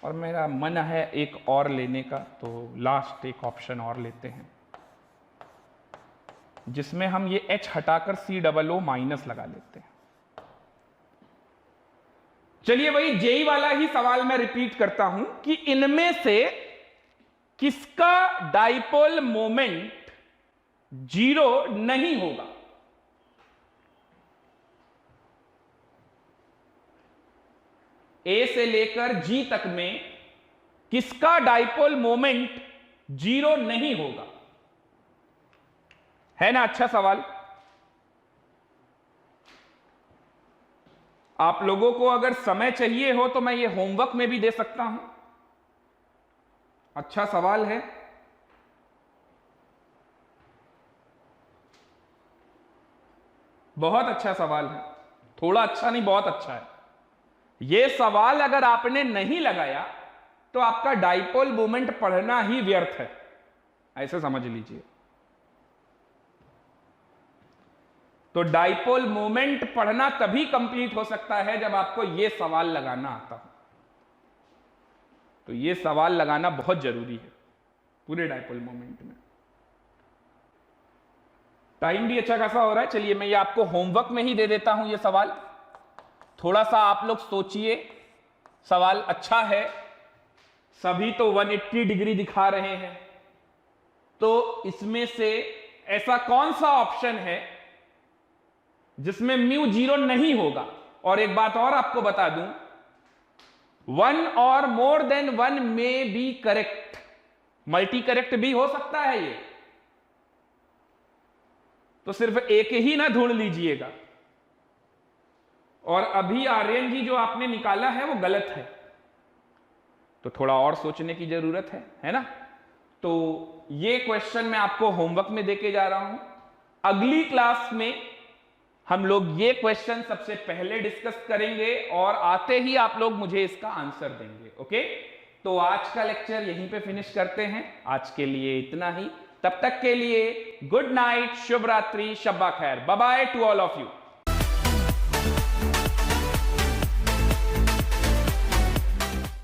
और मेरा मन है एक और लेने का, तो लास्ट एक ऑप्शन और लेते हैं जिसमें हम ये H हटाकर COO- लगा लेते हैं। चलिए, वही जेई वाला ही सवाल मैं रिपीट करता हूं कि इनमें से किसका डाइपोल मोमेंट जीरो नहीं होगा। ए से लेकर जी तक में किसका डाइपोल मोमेंट जीरो नहीं होगा, है ना। अच्छा सवाल। आप लोगों को अगर समय चाहिए हो तो मैं ये होमवर्क में भी दे सकता हूं। अच्छा सवाल है। बहुत अच्छा सवाल है, थोड़ा अच्छा नहीं, बहुत अच्छा है। यह सवाल अगर आपने नहीं लगाया तो आपका डाइपोल मोमेंट पढ़ना ही व्यर्थ है, ऐसे समझ लीजिए। तो डाइपोल मोमेंट पढ़ना तभी कंप्लीट हो सकता है जब आपको यह सवाल लगाना आता हो। तो यह सवाल लगाना बहुत जरूरी है पूरे डाइपोल मोमेंट में। टाइम भी अच्छा खासा हो रहा है। चलिए, मैं ये आपको होमवर्क में ही दे देता हूं ये सवाल। थोड़ा सा आप लोग सोचिए, सवाल अच्छा है। सभी तो 180 डिग्री दिखा रहे हैं, तो इसमें से ऐसा कौन सा ऑप्शन है जिसमें म्यू जीरो नहीं होगा। और एक बात और आपको बता दूं, 1 और more than 1 may be correct, multi correct भी हो सकता है ये, तो सिर्फ एक ही ना ढूंढ लीजिएगा। और अभी आर्यन जी जो आपने निकाला है वो गलत है, तो थोड़ा और सोचने की जरूरत है ना। तो ये क्वेश्चन मैं आपको होमवर्क में देके जा रहा हूं। अगली क्लास में हम लोग ये क्वेश्चन सबसे पहले डिस्कस करेंगे और आते ही आप लोग मुझे इसका आंसर देंगे। ओके, तो आज का लेक्चर यहीं पे फिनिश करते हैं। आज के लिए इतना ही, तब तक के लिए गुड नाइट, शुभ रात्रि, शब्बा खैर, bye bye to all of you.